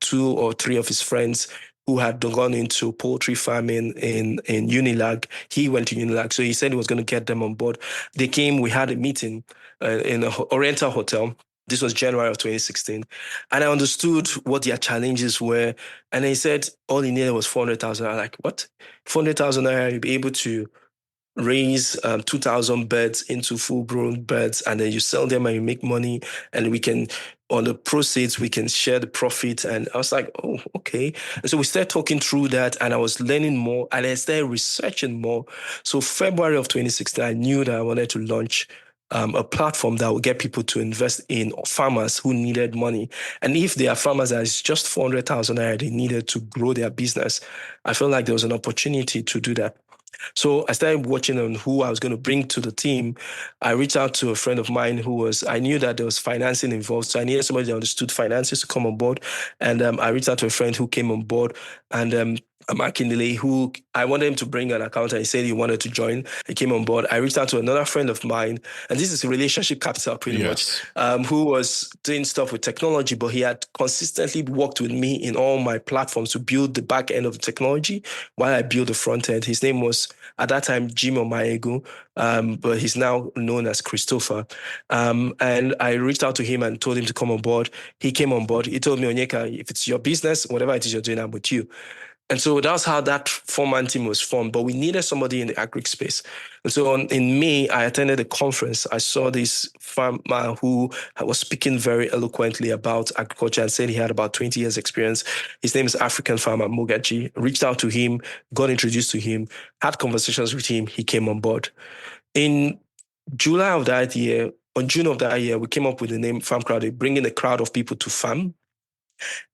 2 or 3 of his friends who had gone into poultry farming in Unilag. He went to Unilag, so he said he was going to get them on board. They came, we had a meeting in an Oriental hotel. This was January of 2016. And I understood what their challenges were. And he said all he needed was 400,000. I'm like, what? 400,000 naira, you'll be able to raise 2,000 birds into full-grown birds, and then you sell them and you make money, and we can, on the proceeds, we can share the profit. And I was like, oh, okay. And so we started talking through that, and I was learning more, and I started researching more. So February of 2016, I knew that I wanted to launch a platform that would get people to invest in farmers who needed money. And if they are farmers that is just 400,000 naira they needed to grow their business, I felt like there was an opportunity to do that. So I started watching on who I was going to bring to the team. I reached out to a friend of mine I knew that there was financing involved. So I needed somebody that understood finances to come on board. And I reached out to a friend who came on board. And Akinlele, who I wanted him to bring an accountant. He said he wanted to join. He came on board. I reached out to another friend of mine, and this is relationship capital pretty much, who was doing stuff with technology, but he had consistently worked with me in all my platforms to build the back end of the technology while I built the front end. His name was, at that time, Jim Omaegu, but he's now known as Christopher. And I reached out to him and told him to come on board. He came on board. He told me, Onyeka, if it's your business, whatever it is you're doing, I'm with you. And so that's how that 4-man team was formed. But we needed somebody in the agri space. And so in May, I attended a conference. I saw this farmer who was speaking very eloquently about agriculture and said he had about 20 years experience. His name is African Farmer Mogaji. Reached out to him, got introduced to him, had conversations with him. He came on board. In July of that year, on June of that year, we came up with the name Farmcrowdy, bringing a crowd of people to farm.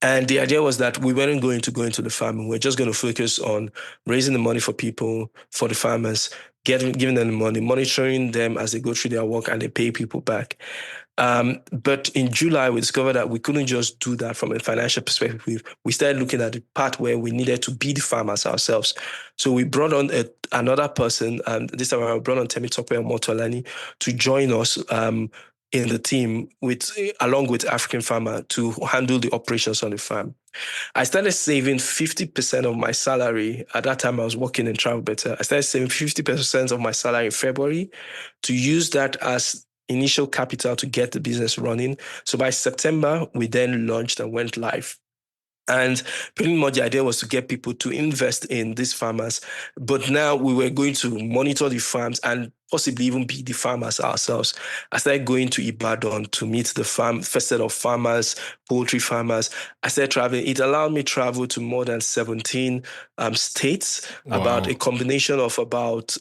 And the idea was that we weren't going to go into the farming. We're just going to focus on raising the money for people, for the farmers, giving them the money, monitoring them as they go through their work and they pay people back. But in July, we discovered that we couldn't just do that from a financial perspective. We started looking at the part where we needed to be the farmers ourselves. So we brought on another person. This time I brought on Temitope Motolani to join us in the team along with African Farmer to handle the operations on the farm. I started saving 50% of my salary. At that time, I was working in Travel Better. I started saving 50% of my salary in February to use that as initial capital to get the business running. So by September, we then launched and went live. And pretty much the idea was to get people to invest in these farmers. But now we were going to monitor the farms and possibly even be the farmers ourselves. I started going to Ibadan to meet the first set of farmers, poultry farmers. I started traveling. It allowed me to travel to more than 17 states, about a combination of about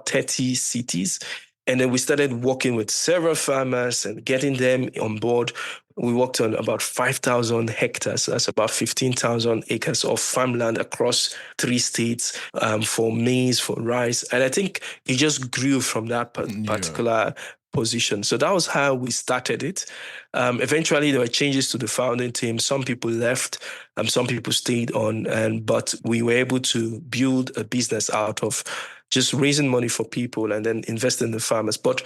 30 cities. And then we started working with several farmers and getting them on board. We worked on about 5,000 hectares. That's about 15,000 acres of farmland across 3 states for maize, for rice. And I think it just grew from that particular position. So that was how we started it. Eventually, there were changes to the founding team. Some people left, some people stayed on, but we were able to build a business out of just raising money for people and then investing in the farmers. But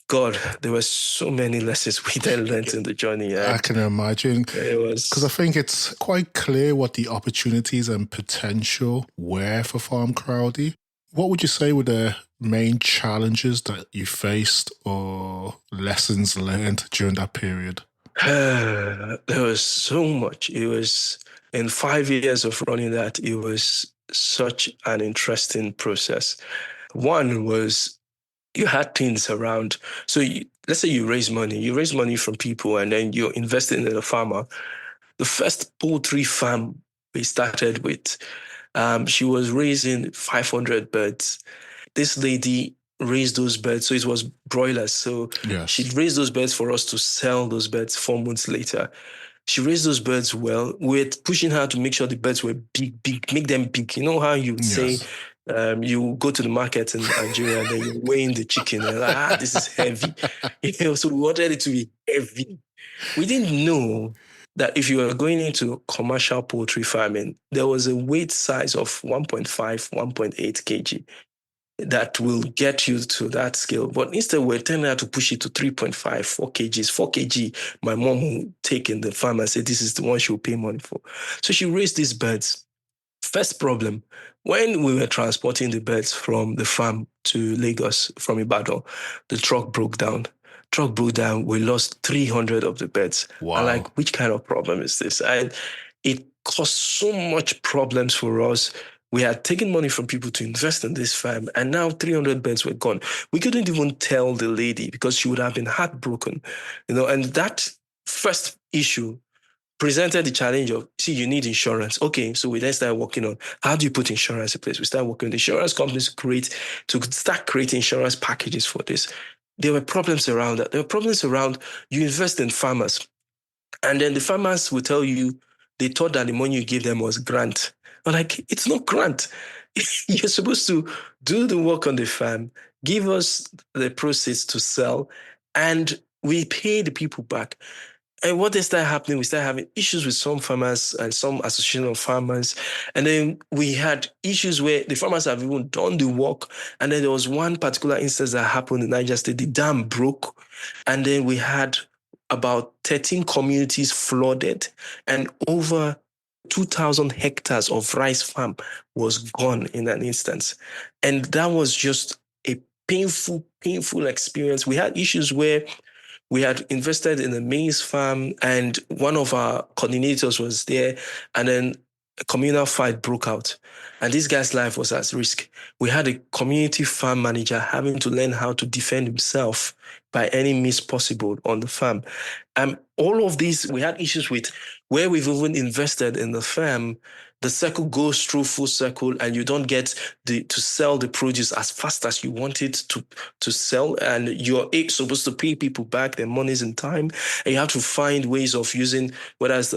God, there were so many lessons we then learned in the journey. I can imagine. Because I think it's quite clear what the opportunities and potential were for Farmcrowdy. What would you say were the main challenges that you faced or lessons learned during that period? There was so much. It was, in 5 years of running that, it was such an interesting process. One was you had things around. So let's say you raise money from people and then you're investing in a farmer. The first poultry farm we started with, she was raising 500 birds. This lady raised those birds. So it was broilers. So she raised those birds for us to sell those birds 4 months later. She raised those birds well. We're pushing her to make sure the birds were big, make them big. You know how you would say, you go to the market in Nigeria and then you're weighing the chicken and like, this is heavy. So we wanted it to be heavy. We didn't know that if you were going into commercial poultry farming, there was a weight size of 1.5, 1.8 kg that will get you to that scale. But instead, we're telling her to push it to 3.5, 4 kgs. 4 kg, my mom will take in the farm and say, this is the one she will pay money for. So she raised these birds. First problem, when we were transporting the birds from the farm to Lagos from Ibadan, the truck broke down. We lost 300 of the birds. Wow. And like, which kind of problem is this? And it caused so much problems for us. We had taken money from people to invest in this farm, and now 300 birds were gone. We couldn't even tell the lady because she would have been heartbroken, and that first issue presented the challenge of, see, you need insurance. Okay, so we then started working on how do you put insurance in place? We started working with insurance companies to start creating insurance packages for this. There were problems around that. There were problems around you invest in farmers, and then the farmers will tell you they thought that the money you gave them was grant. I'm like, it's not grant. You're supposed to do the work on the farm, give us the proceeds to sell, and we pay the people back. And what they started happening, we started having issues with some farmers and some association of farmers. And then we had issues where the farmers have even done the work. And then there was one particular instance that happened in Niger State. The dam broke. And then we had about 13 communities flooded, and over 2,000 hectares of rice farm was gone in an instance. And that was just a painful experience. We had issues where we had invested in a maize farm, and one of our coordinators was there, and then a communal fight broke out. And this guy's life was at risk. We had a community farm manager having to learn how to defend himself by any means possible on the farm. All of these, we had issues with where we've even invested in the farm. The circle goes through full circle, and you don't get to sell the produce as fast as you want it to sell. And you're supposed to pay people back their monies in time. And you have to find ways of using, whether it's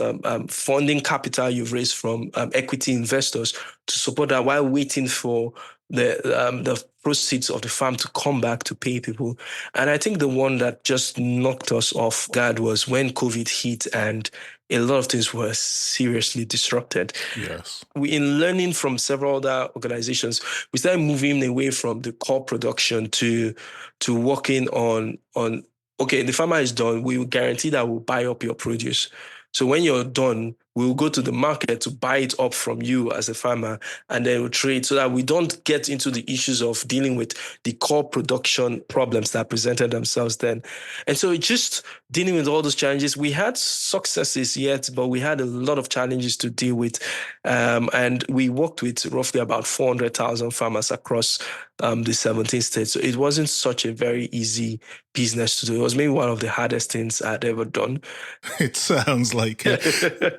funding capital you've raised from equity investors to support that while waiting for the proceeds of the farm to come back to pay people. And I think the one that just knocked us off guard was when COVID hit and a lot of things were seriously disrupted. Yes. In learning from several other organizations, we started moving away from the core production to working on okay, the farmer is done. We will guarantee that we'll buy up your produce. So when you're done, we'll go to the market to buy it up from you as a farmer, and then we'll trade so that we don't get into the issues of dealing with the core production problems that presented themselves then. And so just dealing with all those challenges, we had successes yet, but we had a lot of challenges to deal with. And we worked with roughly about 400,000 farmers across the 17 states. So it wasn't such a very easy business to do. It was maybe one of the hardest things I'd ever done. It sounds like it.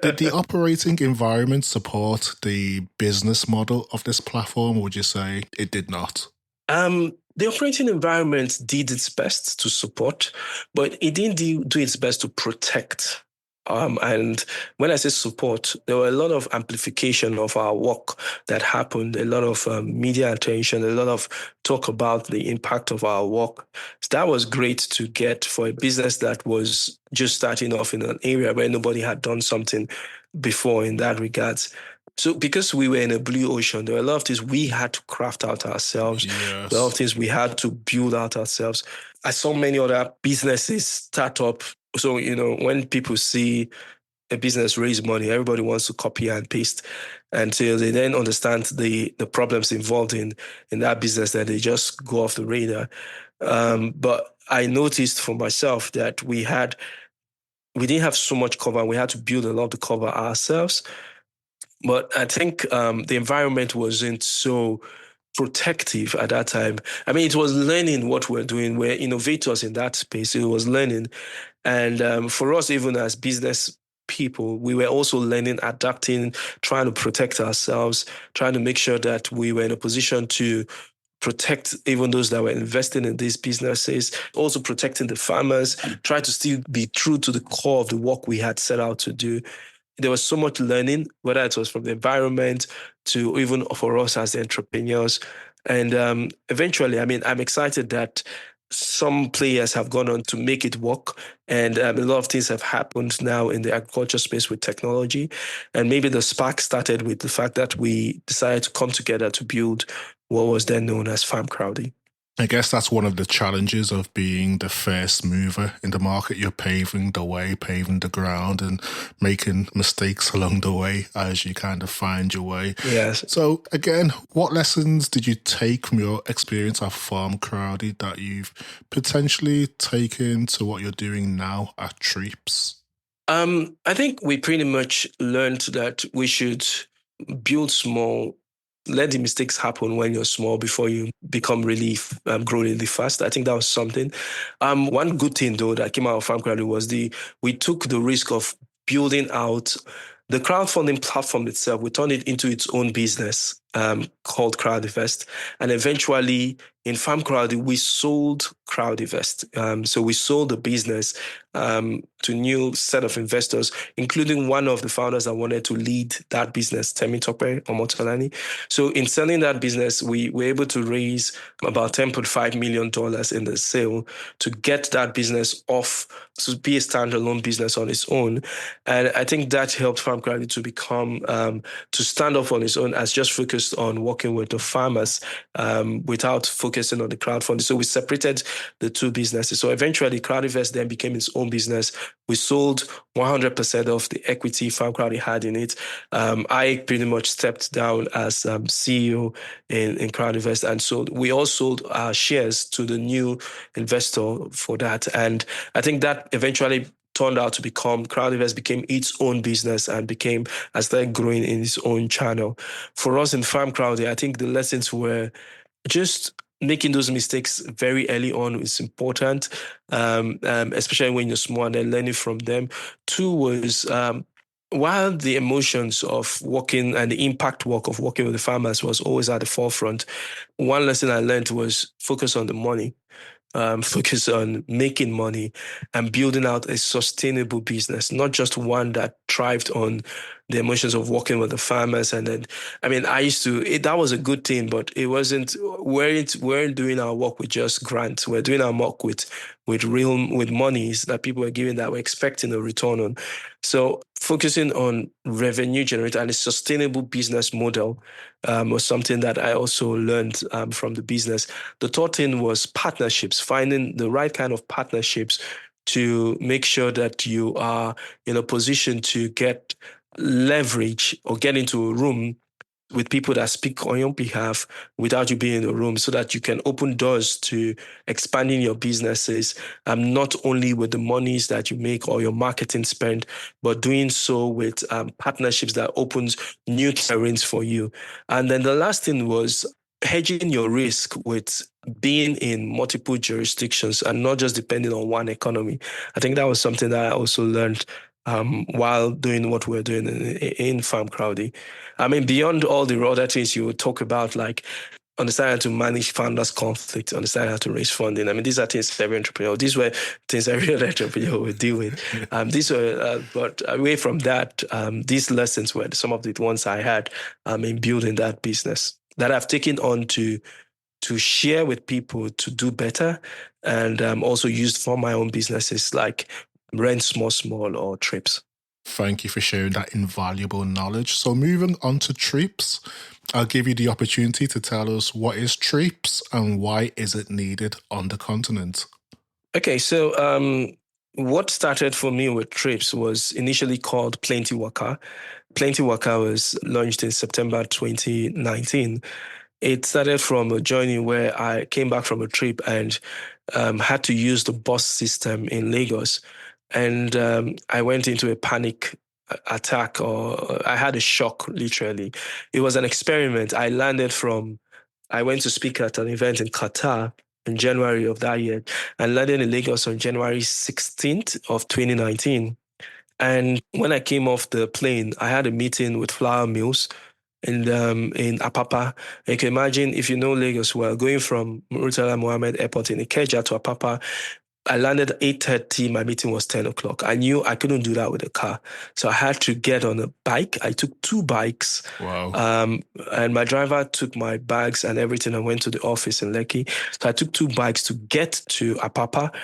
Did the operating environment support the business model of this platform, or would you say it did not? The operating environment did its best to support, but it didn't do its best to protect. And when I say support, there were a lot of amplification of our work that happened, a lot of media attention, a lot of talk about the impact of our work. So that was great to get for a business that was just starting off in an area where nobody had done something before in that regards. So because we were in a blue ocean, there were a lot of things we had to craft out ourselves. Yes. A lot of things we had to build out ourselves. I saw many other businesses start up. So, when people see a business raise money, everybody wants to copy and paste until they then understand the problems involved in that business, that they just go off the radar. But I noticed for myself that we didn't have so much cover. We had to build a lot to cover ourselves. But I think the environment wasn't so protective at that time. I mean, it was learning what we're doing. We're innovators in that space. It was learning. And for us, even as business people, we were also learning, adapting, trying to protect ourselves, trying to make sure that we were in a position to protect even those that were investing in these businesses, also protecting the farmers, try to still be true to the core of the work we had set out to do. There was so much learning, whether it was from the environment to even for us as entrepreneurs. And eventually, I'm excited that some players have gone on to make it work. And a lot of things have happened now in the agriculture space with technology. And maybe the spark started with the fact that we decided to come together to build what was then known as Farmcrowdy. I guess that's one of the challenges of being the first mover in the market. You're paving the way, paving the ground, and making mistakes along the way as you kind of find your way. Yes. So again, what lessons did you take from your experience at Farmcrowdy that you've potentially taken to what you're doing now at Treepz? I think we pretty much learned that we should build small, let the mistakes happen when you're small before you become really grow really fast. I think that was something. One good thing though that came out of Farmcrowdy was we took the risk of building out the crowdfunding platform itself. We turned it into its own business called CrowdInvest, and eventually in Farmcrowdy we sold CrowdInvest. So we sold the business to a new set of investors, including one of the founders that wanted to lead that business, Temitope Omotolani. So in selling that business, we were able to raise about $10.5 million in the sale to get that business off, to be a standalone business on its own. And I think that helped Farmcrowdy to become, to stand up on its own as just focused on working with the farmers without focusing on the crowdfunding. So we separated the two businesses. So eventually CrowdInvest then became its own business. We sold 100% of the equity Farmcrowdy had in it. I pretty much stepped down as CEO in CrowdInvest, and so we all sold our shares to the new investor for that. And I think that eventually turned out to become, CrowdInvest became its own business and started growing in its own channel. For us in Farmcrowdy, I think the lessons were just making those mistakes very early on is important, especially when you're small, and then learning from them. Two was, while the emotions of working and the impact work of working with the farmers was always at the forefront, one lesson I learned was focus on the money. Focus on making money and building out a sustainable business, not just one that thrived on the emotions of working with the farmers. And then, I mean, that was a good thing, but it wasn't, we weren't doing our work with just grants. We're doing our work with monies that people were giving that we're expecting a return on. So focusing on revenue generator and a sustainable business model was something that I also learned from the business. The third thing was partnerships, finding the right kind of partnerships to make sure that you are in a position to get leverage or get into a room with people that speak on your behalf without you being in the room, so that you can open doors to expanding your businesses, not only with the monies that you make or your marketing spend, but doing so with partnerships that opens new terrains for you. And then the last thing was hedging your risk with being in multiple jurisdictions and not just depending on one economy. I think that was something that I also learned while doing what we're doing in Farmcrowdy. I mean, beyond all the other things you would talk about, like understand how to manage founders' conflict, understand how to raise funding. I mean, these are things every entrepreneur, these were things every other entrepreneur would deal with. But away from that, these lessons were some of the ones I had in building that business that I've taken on to share with people to do better, and also used for my own businesses like Rent SmallSmall or Treepz. Thank you for sharing that invaluable knowledge. So moving on to Treepz, I'll give you the opportunity to tell us what is Treepz and why is it needed on the continent? Okay, so what started for me with Treepz was initially called Plenty Waka. Plenty Waka was launched in September 2019. It started from a journey where I came back from a trip and had to use the bus system in Lagos. And I went into a panic attack, or I had a shock, literally. It was an experiment. I went to speak at an event in Qatar in January of that year and landed in Lagos on January 16th of 2019. And when I came off the plane, I had a meeting with Flour Mills in Apapa. You can imagine, if you know Lagos well, going from Murtala Mohammed Airport in Ikeja to Apapa, I landed at 8:30. My meeting was 10 o'clock. I knew I couldn't do that with a car. So I had to get on a bike. I took 2 bikes. Wow. And my driver took my bags and everything and went to the office in Lekki. So I took 2 bikes to get to Apapa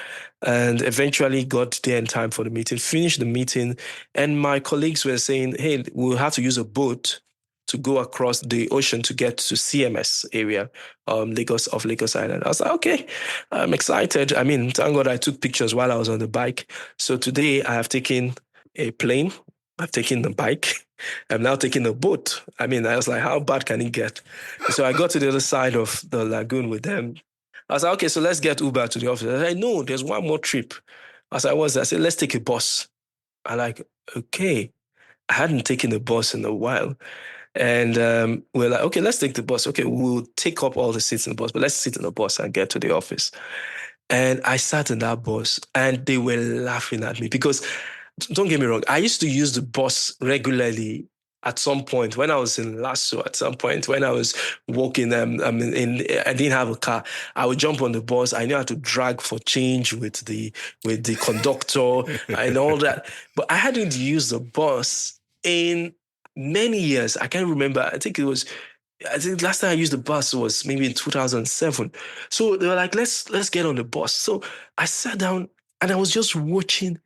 and eventually got there in time for the meeting, finished the meeting. And my colleagues were saying, hey, we'll have to use a boat to go across the ocean to get to CMS area, Lagos Island. I was like, okay, I'm excited. I mean, thank God I took pictures while I was on the bike. So today I have taken a plane, I've taken the bike, I'm now taking a boat. I mean, I was like, how bad can it get? So I got to the other side of the lagoon with them. I was like, okay, so let's get Uber to the office. I said, no, there's one more trip. As I was, I said, let's take a bus. I'm like, okay. I hadn't taken a bus in a while. And we're like, okay, let's take the bus. Okay, we'll take up all the seats in the bus, but let's sit in the bus and get to the office. And I sat in that bus and they were laughing at me because, don't get me wrong, I used to use the bus regularly at some point when I was in Lasso, at some point when I was walking, I didn't have a car. I would jump on the bus. I knew how to drag for change with the conductor and all that. But I hadn't used the bus in many years. I can't remember. I think last time I used the bus was maybe in 2007. So they were like, let's get on the bus. So I sat down and I was just watching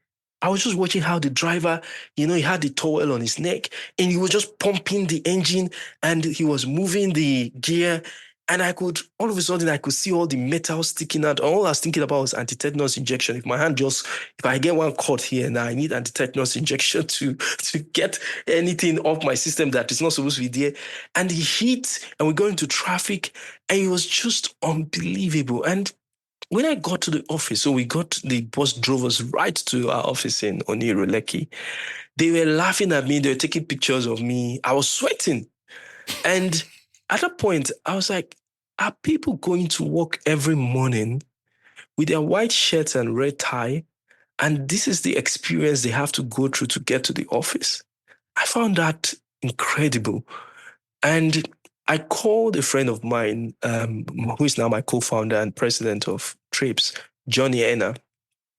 how the driver, he had the towel on his neck and he was just pumping the engine and he was moving the gear. And all of a sudden, I could see all the metal sticking out. All I was thinking about was anti-tetanus injection. If I get one cut here now, I need anti-tetanus injection to get anything off my system that is not supposed to be there. And he hit, and we go into traffic, and it was just unbelievable. And when I got to the office, so the bus drove us right to our office in Oniru, Lekki. They were laughing at me. They were taking pictures of me. I was sweating. And at that point, I was like, are people going to work every morning with their white shirts and red tie? And this is the experience they have to go through to get to the office. I found that incredible. And I called a friend of mine, who is now my co-founder and president of Treepz, Onyeka.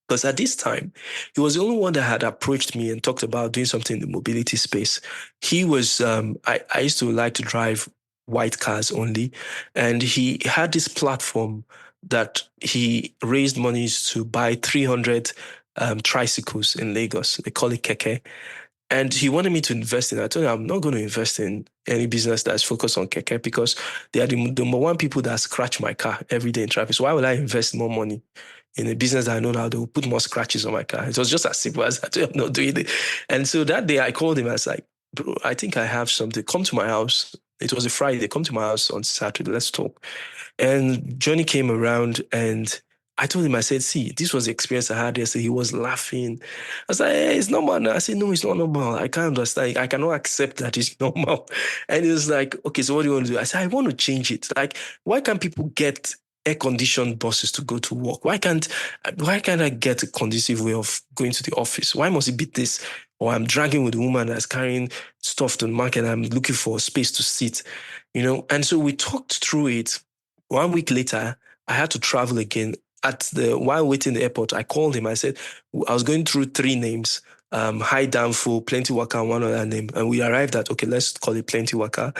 Because at this time, he was the only one that had approached me and talked about doing something in the mobility space. He was, I used to like to drive white cars only. And he had this platform that he raised monies to buy 300 tricycles in Lagos. They call it keke. And he wanted me to invest in it. I told him I'm not going to invest in any business that's focused on keke because they are the number one people that scratch my car every day in traffic. So why would I invest more money in a business that I know now they will put more scratches on my car? It was just as simple as that. I'm not doing it. And so that day I called him. I was like, bro, I think I have something. Come to my house. It was a Friday. Come to my house on Saturday. Let's talk. And Johnny came around and I told him, I said, see, this was the experience I had yesterday. He was laughing. I was like, hey, it's normal. I said, no, it's not normal. I can't understand. I cannot accept that it's normal. And he was like, okay, so what do you want to do? I said, I want to change it. Like, why can't people get air-conditioned buses to go to work? Why can't I get a conducive way of going to the office? Why must it be this? Or I'm dragging with a woman that's carrying stuff to the market and I'm looking for a space to sit, And so we talked through it. 1 week later, I had to travel again. While waiting in the airport, I called him. I said, I was going through 3 names, High Downfall, Plenty Waka, and one other name. And we arrived at, okay, let's call it Plenty Waka.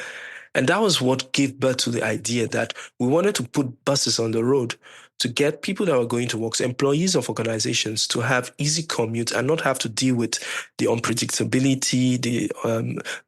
And that was what gave birth to the idea that we wanted to put buses on the road to get people that were going to work, so employees of organizations, to have easy commute and not have to deal with the unpredictability, the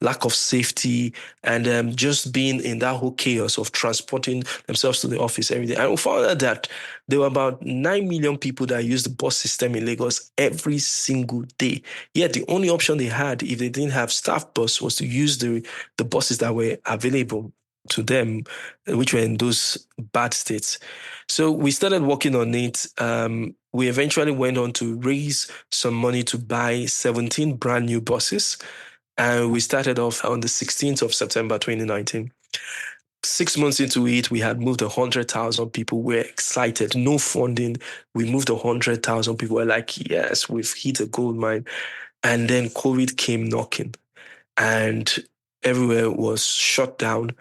lack of safety, and just being in that whole chaos of transporting themselves to the office every day. And we found out that there were about 9 million people that used the bus system in Lagos every single day. Yet the only option they had, if they didn't have staff bus, was to use the buses that were available to them, which were in those bad states. So we started working on it. We eventually went on to raise some money to buy 17 brand new buses. And we started off on the 16th of September, 2019. 6 months into it, we had moved 100,000 people. We're excited. No funding. We moved 100,000 people. We're like, yes, we've hit a gold mine. And then COVID came knocking. And everywhere was shut down.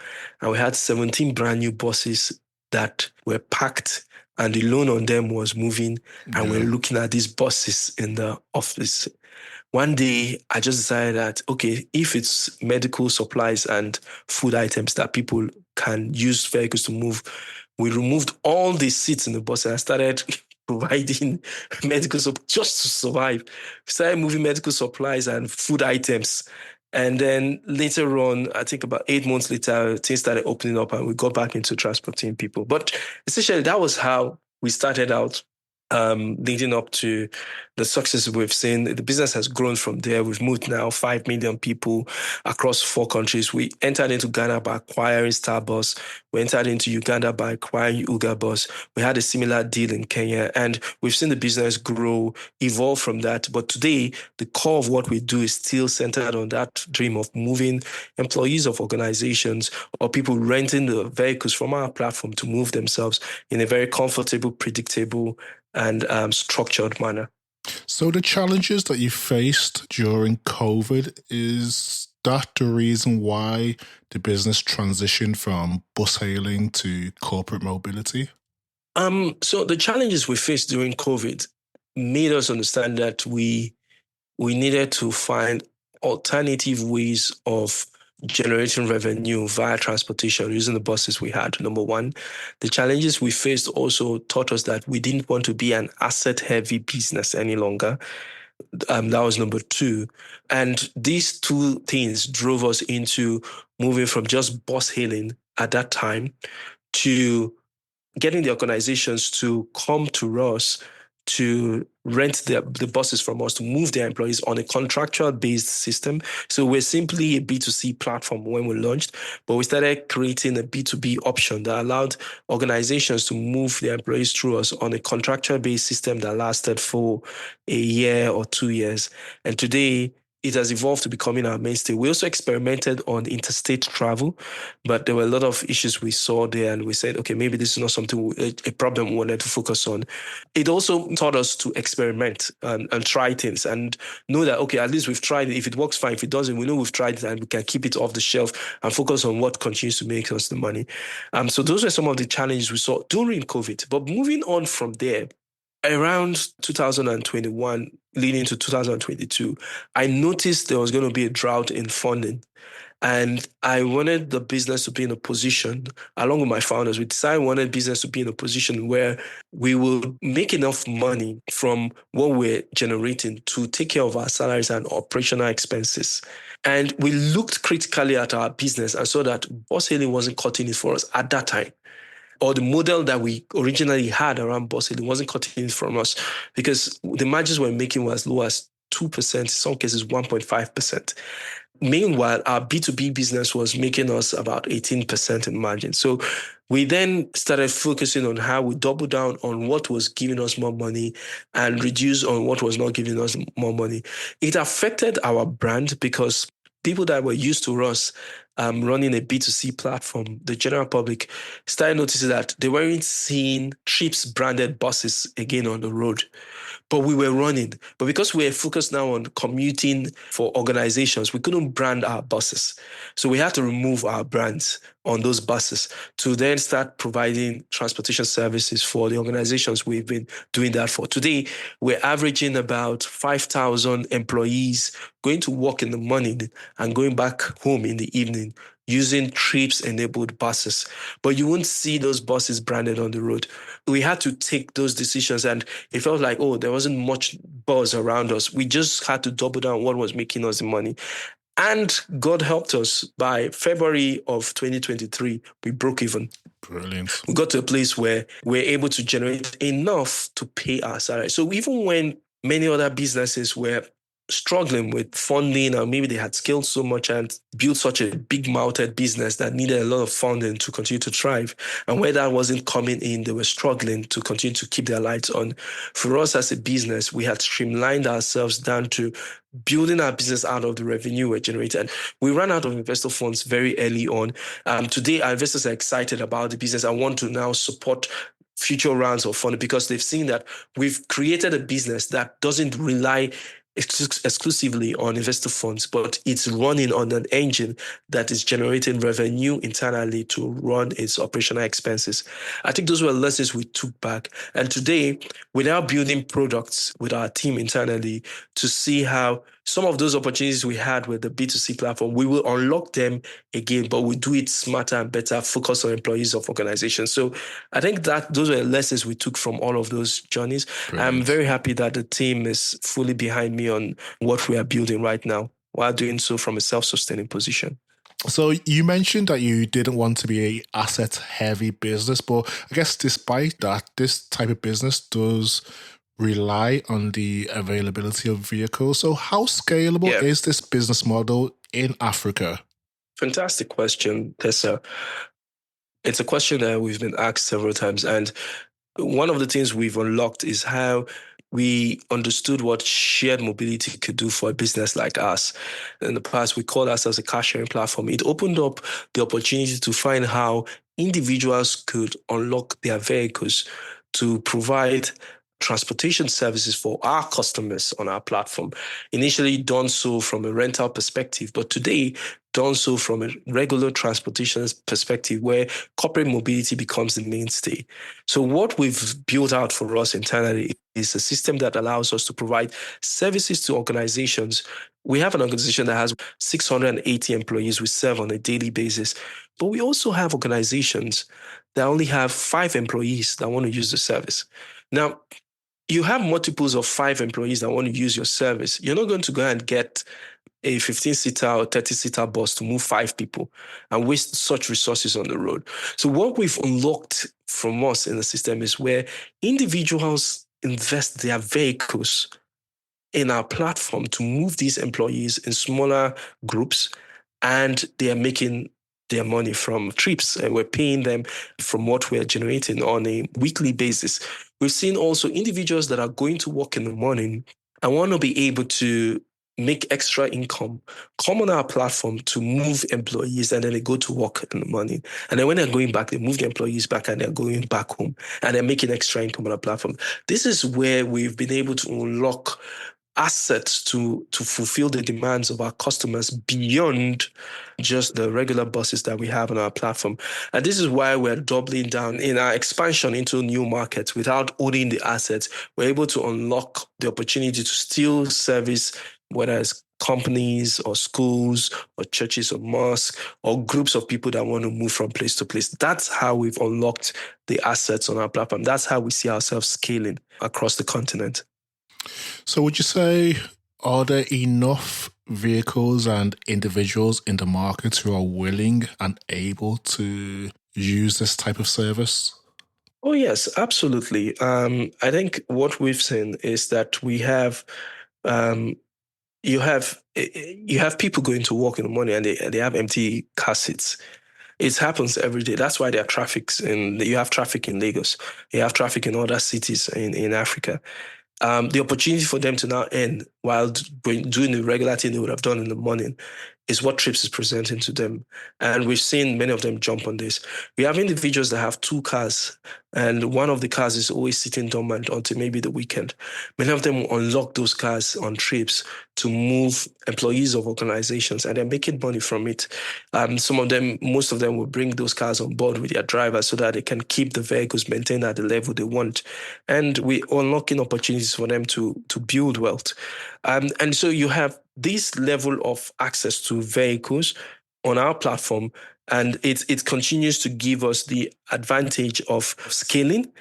And we had 17 brand new buses that were packed and the loan on them was moving, and we're Yeah. looking at these buses in the office. One day, I just decided that, okay, if it's medical supplies and food items that people can use vehicles to move, we removed all the seats in the bus and I started providing medical supplies just to survive. We started moving medical supplies and food items. And then later on, I think about 8 months later, things started opening up and we got back into transporting people. But essentially, that was how we started out, leading up to the success we've seen. The business has grown from there. We've moved now 5 million people across 4 countries. We entered into Ghana by acquiring Starbus. We entered into Uganda by acquiring Ugabus. We had a similar deal in Kenya, and we've seen the business grow, evolve from that. But today, the core of what we do is still centered on that dream of moving employees of organizations or people renting the vehicles from our platform to move themselves in a very comfortable, predictable, and structured manner. So the challenges that you faced during COVID, is that the reason why the business transitioned from bus hailing to corporate mobility? So the challenges we faced during COVID made us understand that we needed to find alternative ways of generating revenue via transportation using the buses we had, number one. The challenges we faced also taught us that we didn't want to be an asset-heavy business any longer. That was number two. And these two things drove us into moving from just bus hailing at that time to getting the organizations to come to us to rent the buses from us, to move their employees on a contractual-based system. So we're simply a B2C platform when we launched, but we started creating a B2B option that allowed organizations to move their employees through us on a contractual-based system that lasted for a year or 2 years. And today, it has evolved to becoming our mainstay. We also experimented on interstate travel, but there were a lot of issues we saw there, and we said, okay, maybe this is not something, a problem we wanted to focus on. It also taught us to experiment and try things and know that, okay, at least we've tried it. If it works, fine. If it doesn't, we know we've tried it and we can keep it off the shelf and focus on what continues to make us the money. So those were some of the challenges we saw during COVID. But moving on from there, around 2021, leading to 2022, I noticed there was going to be a drought in funding. And I wanted the business to be in a position, along with my founders, we decided we wanted business to be in a position where we will make enough money from what we're generating to take care of our salaries and operational expenses. And we looked critically at our business and saw that bus hailing wasn't cutting it for us at that time, or the model that we originally had around bus hailing wasn't cutting it from us, because the margins we're making were as low as 2%, in some cases 1.5%. Meanwhile, our B2B business was making us about 18% in margin. So we then started focusing on how we double down on what was giving us more money and reduce on what was not giving us more money. It affected our brand because people that were used to us running a B2C platform, the general public, started noticing that they weren't seeing Treepz branded buses again on the road. But we were running. But because we were focused now on commuting for organizations, we couldn't brand our buses. So we had to remove our brands on those buses to then start providing transportation services for the organizations we've been doing that for. Today, we're averaging about 5,000 employees going to work in the morning and going back home in the evening using Treepz-enabled buses. But you won't see those buses branded on the road. We had to take those decisions, and it felt like, oh, there wasn't much buzz around us. We just had to double down on what was making us the money. And God helped us. By February of 2023, we broke even. Brilliant. We got to a place where we're able to generate enough to pay our salary. So even when many other businesses were struggling with funding, or maybe they had scaled so much and built such a big-mouthed business that needed a lot of funding to continue to thrive, and where that wasn't coming in, they were struggling to continue to keep their lights on. For us as a business, we had streamlined ourselves down to building our business out of the revenue we're generating. And we ran out of investor funds very early on. Today, our investors are excited about the business and want to now support future rounds of funding because they've seen that we've created a business that doesn't rely exclusively on investor funds, but it's running on an engine that is generating revenue internally to run its operational expenses. I think those were lessons we took back. And today, we're now building products with our team internally to see how some of those opportunities we had with the B2C platform, we will unlock them again, but we do it smarter and better, focus on employees of organizations. So I think that those were lessons we took from all of those journeys. Brilliant. I'm very happy that the team is fully behind me on what we are building right now, while doing so from a self-sustaining position. So you mentioned that you didn't want to be a asset-heavy business, but I guess despite that, this type of business does rely on the availability of vehicles. So how scalable is this business model in Africa? Fantastic question, Tessa. It's a question that we've been asked several times. And one of the things we've unlocked is how we understood what shared mobility could do for a business like us. In the past, we called ourselves a car sharing platform. It opened up the opportunity to find how individuals could unlock their vehicles to provide transportation services for our customers on our platform. Initially done so from a rental perspective, but today done so from a regular transportation perspective where corporate mobility becomes the mainstay. So what we've built out for us internally is a system that allows us to provide services to organizations. We have an organization that has 680 employees we serve on a daily basis, but we also have organizations that only have 5 employees that want to use the service. Now, you have multiples of 5 employees that want to use your service. You're not going to go and get a 15-seater or 30-seater bus to move 5 people and waste such resources on the road. So what we've unlocked from us in the system is where individuals invest their vehicles in our platform to move these employees in smaller groups, and they are making their money from trips, and we're paying them from what we're generating on a weekly basis. We've seen also individuals that are going to work in the morning and want to be able to make extra income, come on our platform to move employees, and then they go to work in the morning. And then when they're going back, they move the employees back and they're going back home and they're making extra income on our platform. This is where we've been able to unlock assets to fulfill the demands of our customers beyond just the regular buses that we have on our platform. And this is why we're doubling down in our expansion into new markets without owning the assets. We're able to unlock the opportunity to still service, whether it's companies or schools or churches or mosques or groups of people that want to move from place to place. That's how we've unlocked the assets on our platform. That's how we see ourselves scaling across the continent. So would you say, are there enough vehicles and individuals in the market who are willing and able to use this type of service? Oh, yes, absolutely. I think what we've seen is that we have you have people going to work in the morning and they have empty car seats. It happens every day. That's why there are traffics, and you have traffic in Lagos. You have traffic in other cities in Africa. The opportunity for them to now earn while doing the regular thing they would have done in the morning is what Treepz is presenting to them. And we've seen many of them jump on this. We have individuals that have 2 cars, and one of the cars is always sitting dormant until maybe the weekend. Many of them will unlock those cars on Treepz to move employees of organizations, and they're making money from it. Most of them will bring those cars on board with their drivers so that they can keep the vehicles maintained at the level they want. And we're unlocking opportunities for them to build wealth. And so you have this level of access to vehicles on our platform, and it continues to give us the advantage of scaling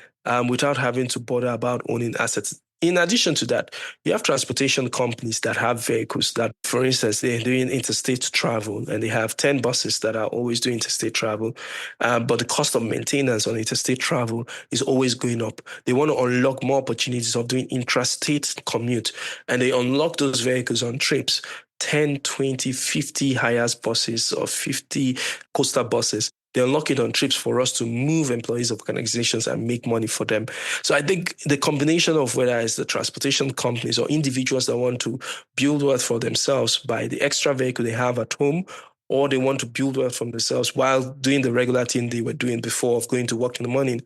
without having to bother about owning assets. In addition to that, you have transportation companies that have vehicles that, for instance, they're doing interstate travel and they have 10 buses that are always doing interstate travel. But the cost of maintenance on interstate travel is always going up. They want to unlock more opportunities of doing intrastate commute, and they unlock those vehicles on Treepz. 10, 20, 50 highest buses or 50 coastal buses. They unlock it on Treepz for us to move employees of organizations and make money for them. So I think the combination of whether it's the transportation companies or individuals that want to build wealth for themselves by the extra vehicle they have at home, or they want to build wealth for themselves while doing the regular thing they were doing before of going to work in the morning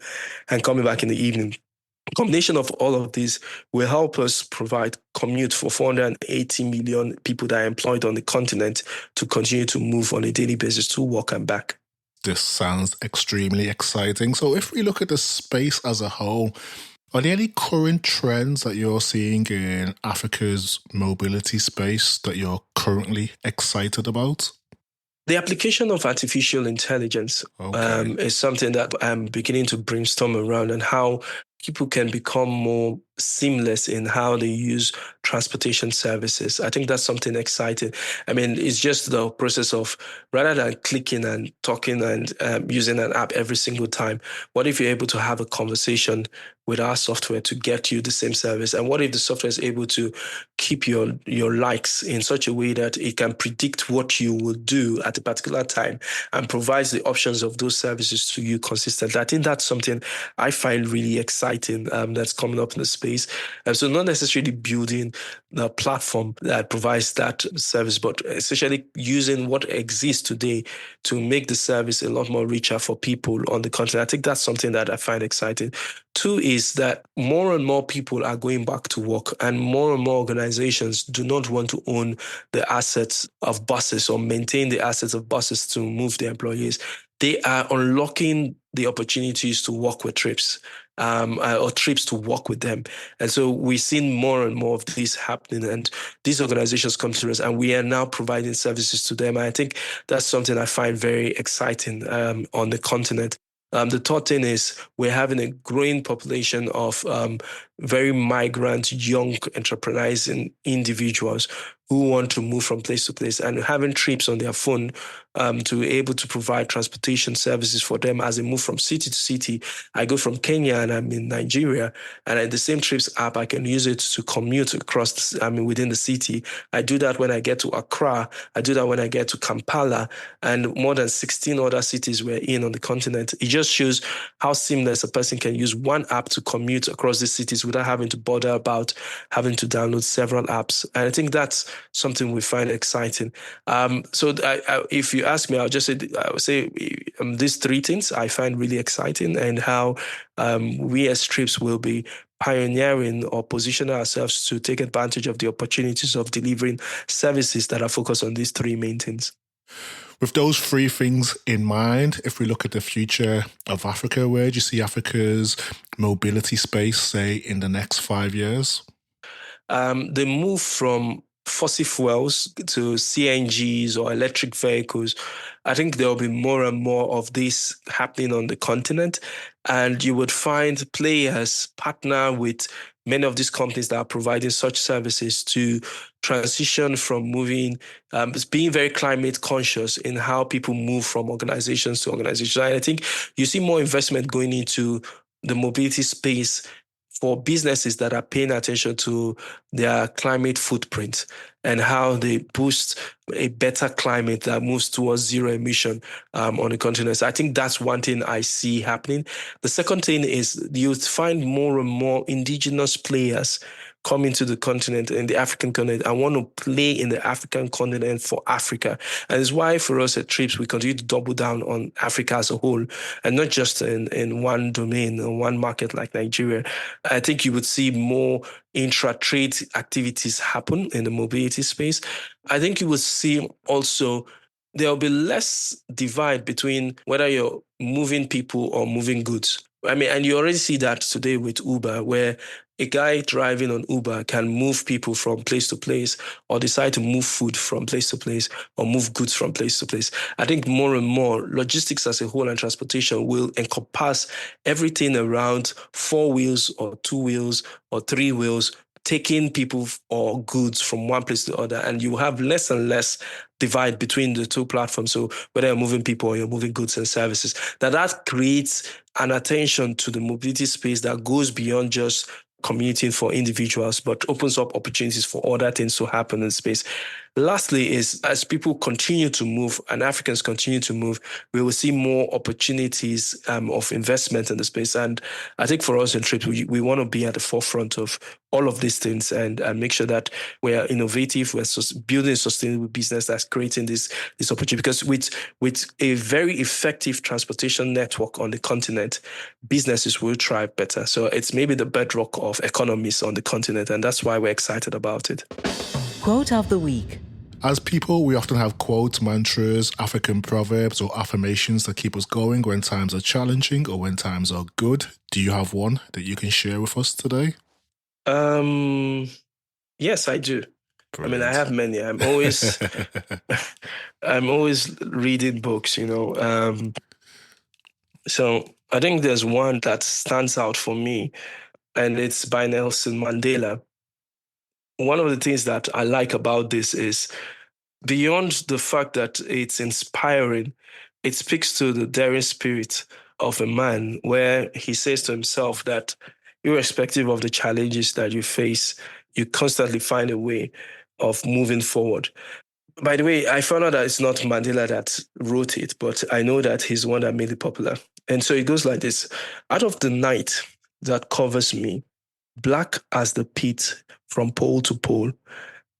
and coming back in the evening. Combination of all of these will help us provide commute for 480 million people that are employed on the continent to continue to move on a daily basis to work and back. This sounds extremely exciting. So if we look at the space as a whole, are there any current trends that you're seeing in Africa's mobility space that you're currently excited about? The application of artificial intelligence is something that I'm beginning to brainstorm around, and how people can become more seamless in how they use transportation services. I think that's something exciting. I mean, it's just the process of, rather than clicking and talking and using an app every single time, what if you're able to have a conversation with our software to get you the same service? And what if the software is able to keep your likes in such a way that it can predict what you will do at a particular time and provides the options of those services to you consistently? I think that's something I find really exciting that's coming up in the space. So not necessarily building the platform that provides that service, but essentially using what exists today to make the service a lot more richer for people on the continent. I think that's something that I find exciting. Two is that more and more people are going back to work, and more organizations do not want to own the assets of buses or maintain the assets of buses to move their employees. They are unlocking the opportunities to work with Treepz, or Treepz to work with them. And so we're seeing more and more of this happening, and these organizations come to us, and we are now providing services to them. And I think that's something I find very exciting on the continent. The third thing is we're having a growing population of very migrant young enterprising individuals who want to move from place to place, and having Treepz on their phone to be able to provide transportation services for them as they move from city to city. I go from Kenya and I'm in Nigeria, and at the same Treepz app, I can use it to commute across, within the city. I do that when I get to Accra. I do that when I get to Kampala, and more than 16 other cities we're in on the continent. It just shows how seamless a person can use one app to commute across the cities without having to bother about having to download several apps. And I think that's something we find exciting. So if you ask me, I would say these three things I find really exciting, and how we as Treepz will be pioneering or positioning ourselves to take advantage of the opportunities of delivering services that are focused on these three main things. With those three things in mind, if we look at the future of Africa, where do you see Africa's mobility space, say, in the next 5 years? The move from fossil fuels to CNGs or electric vehicles, I think there will be more and more of this happening on the continent. And you would find players partner with many of these companies that are providing such services to transition from moving, being very climate conscious in how people move from organizations to organizations. And I think you see more investment going into the mobility space for businesses that are paying attention to their climate footprint and how they boost a better climate that moves towards zero emission on the continent. So I think that's one thing I see happening. The second thing is you find more and more indigenous players coming to the continent, in the African continent, and want to play in the African continent for Africa. And it's why for us at Treepz, we continue to double down on Africa as a whole, and not just in one domain or one market like Nigeria. I think you would see more intra-trade activities happen in the mobility space. I think you will see also there'll be less divide between whether you're moving people or moving goods. And you already see that today with Uber, where a guy driving on Uber can move people from place to place, or decide to move food from place to place, or move goods from place to place. I think more and more logistics as a whole and transportation will encompass everything around 4 wheels or 2 wheels or 3 wheels, taking people or goods from one place to the other, and you have less and less divide between the two platforms. So whether you're moving people or you're moving goods and services, that creates an attention to the mobility space that goes beyond just commuting for individuals, but opens up opportunities for other things to happen in space. Lastly is, as people continue to move and Africans continue to move, we will see more opportunities of investment in the space. And I think for us in Treepz, we want to be at the forefront of all of these things and make sure that we are innovative, we're building a sustainable business that's creating this opportunity. Because with a very effective transportation network on the continent, businesses will thrive better. So it's maybe the bedrock of economies on the continent, and that's why we're excited about it. Quote of the week. As people, we often have quotes, mantras, African proverbs, or affirmations that keep us going when times are challenging or when times are good. Do you have one that you can share with us today? Yes, I do. Brilliant. I mean, I have many. I'm always reading books, So I think there's one that stands out for me, and it's by Nelson Mandela. One of the things that I like about this is beyond the fact that it's inspiring, it speaks to the daring spirit of a man where he says to himself that irrespective of the challenges that you face, you constantly find a way of moving forward. By the way, I found out that it's not Mandela that wrote it, but I know that he's the one that made it popular. And so it goes like this: out of the night that covers me, black as the pit from pole to pole,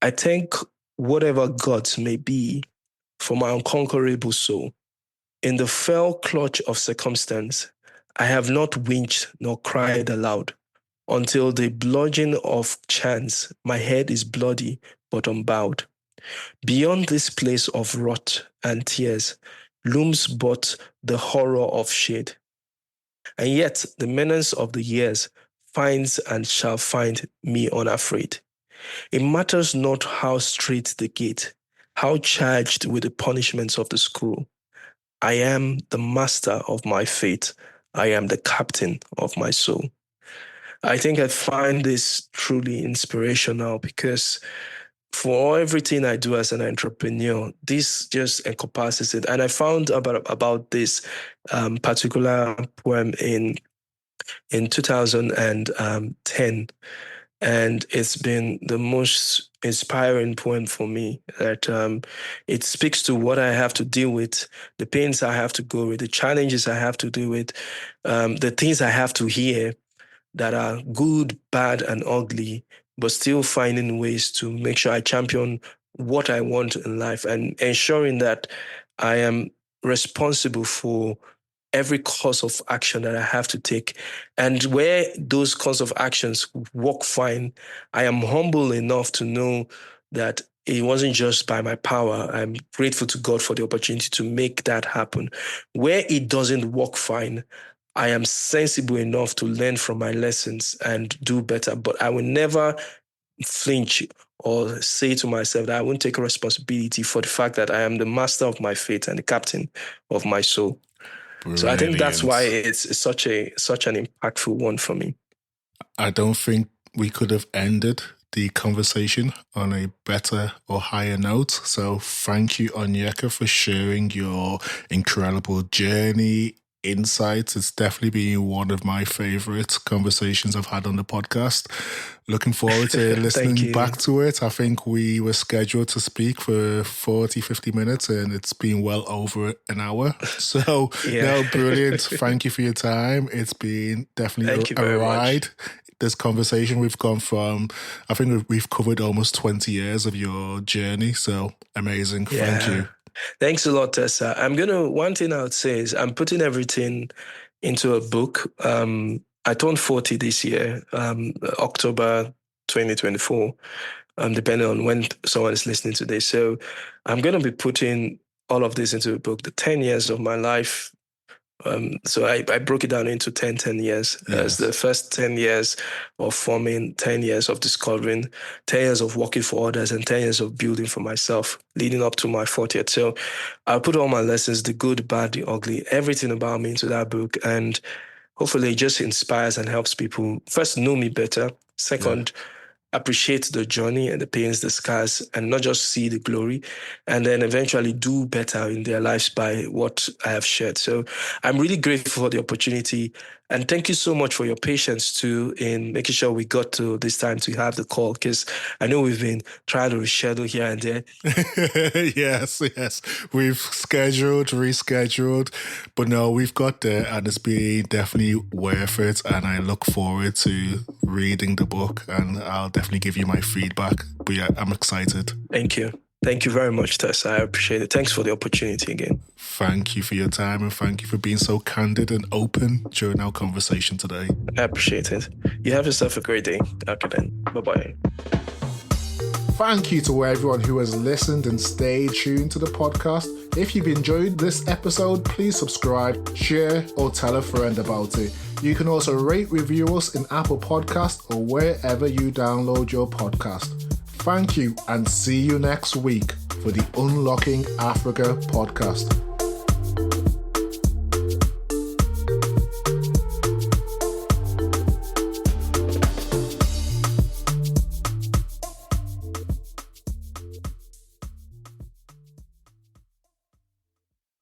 I thank whatever gods may be for my unconquerable soul. In the fell clutch of circumstance, I have not winced nor cried aloud. Until the bludgeon of chance, my head is bloody but unbowed. Beyond this place of rot and tears looms but the horror of shade. And yet the menace of the years finds and shall find me unafraid. It matters not how straight the gate, how charged with the punishments of the scroll. I am the master of my fate. I am the captain of my soul. I think I find this truly inspirational because for everything I do as an entrepreneur, this just encompasses it. And I found about this particular poem in 2010. And it's been the most inspiring poem for me that it speaks to what I have to deal with, the pains I have to go with, the challenges I have to deal with, the things I have to hear that are good, bad, and ugly, but still finding ways to make sure I champion what I want in life and ensuring that I am responsible for every course of action that I have to take. And where those course of actions work fine, I am humble enough to know that it wasn't just by my power. I'm grateful to God for the opportunity to make that happen. Where it doesn't work fine, I am sensible enough to learn from my lessons and do better. But I will never flinch or say to myself that I won't take responsibility for the fact that I am the master of my fate and the captain of my soul. Brilliant. So I think that's why it's such an impactful one for me. I don't think we could have ended the conversation on a better or higher note. So thank you, Onyeka, for sharing your incredible journey, insights. It's definitely been one of my favorite conversations I've had on the podcast. Looking forward to listening back to it. I think we were scheduled to speak for 40, 50 minutes and it's been well over an hour. So, no, brilliant. Thank you for your time. It's been definitely a ride. Much. This conversation, we've gone from, I think we've covered almost 20 years of your journey. So amazing. Yeah. Thank you. Thanks a lot, Tessa. One thing I would say is I'm putting everything into a book. I turned 40 this year, October 2024, depending on when someone is listening to this. So I'm going to be putting all of this into a book, the 10 years of my life. So I broke it down into 10 years. As the first 10 years of forming, 10 years of discovering, 10 years of working for others, and 10 years of building for myself, leading up to my 40th. So I'll put all my lessons, the good, bad, the ugly, everything about me into that book. And hopefully it just inspires and helps people first know me better. Second, appreciate the journey and the pains, the scars, and not just see the glory, and then eventually do better in their lives by what I have shared. So I'm really grateful for the opportunity. And thank you so much for your patience too in making sure we got to this time to have the call, because I know we've been trying to reschedule here and there. Yes. We've scheduled, rescheduled, but no, we've got there, and it's been definitely worth it. And I look forward to reading the book, and I'll definitely give you my feedback. But yeah, I'm excited. Thank you. Thank you very much, Tess. I appreciate it. Thanks for the opportunity again. Thank you for your time, and thank you for being so candid and open during our conversation today. I appreciate it. You have yourself a great day. Okay then. Bye-bye. Thank you to everyone who has listened and stayed tuned to the podcast. If you've enjoyed this episode, please subscribe, share, or tell a friend about it. You can also rate, review us in Apple Podcasts or wherever you download your podcast. Thank you, and see you next week for the Unlocking Africa podcast.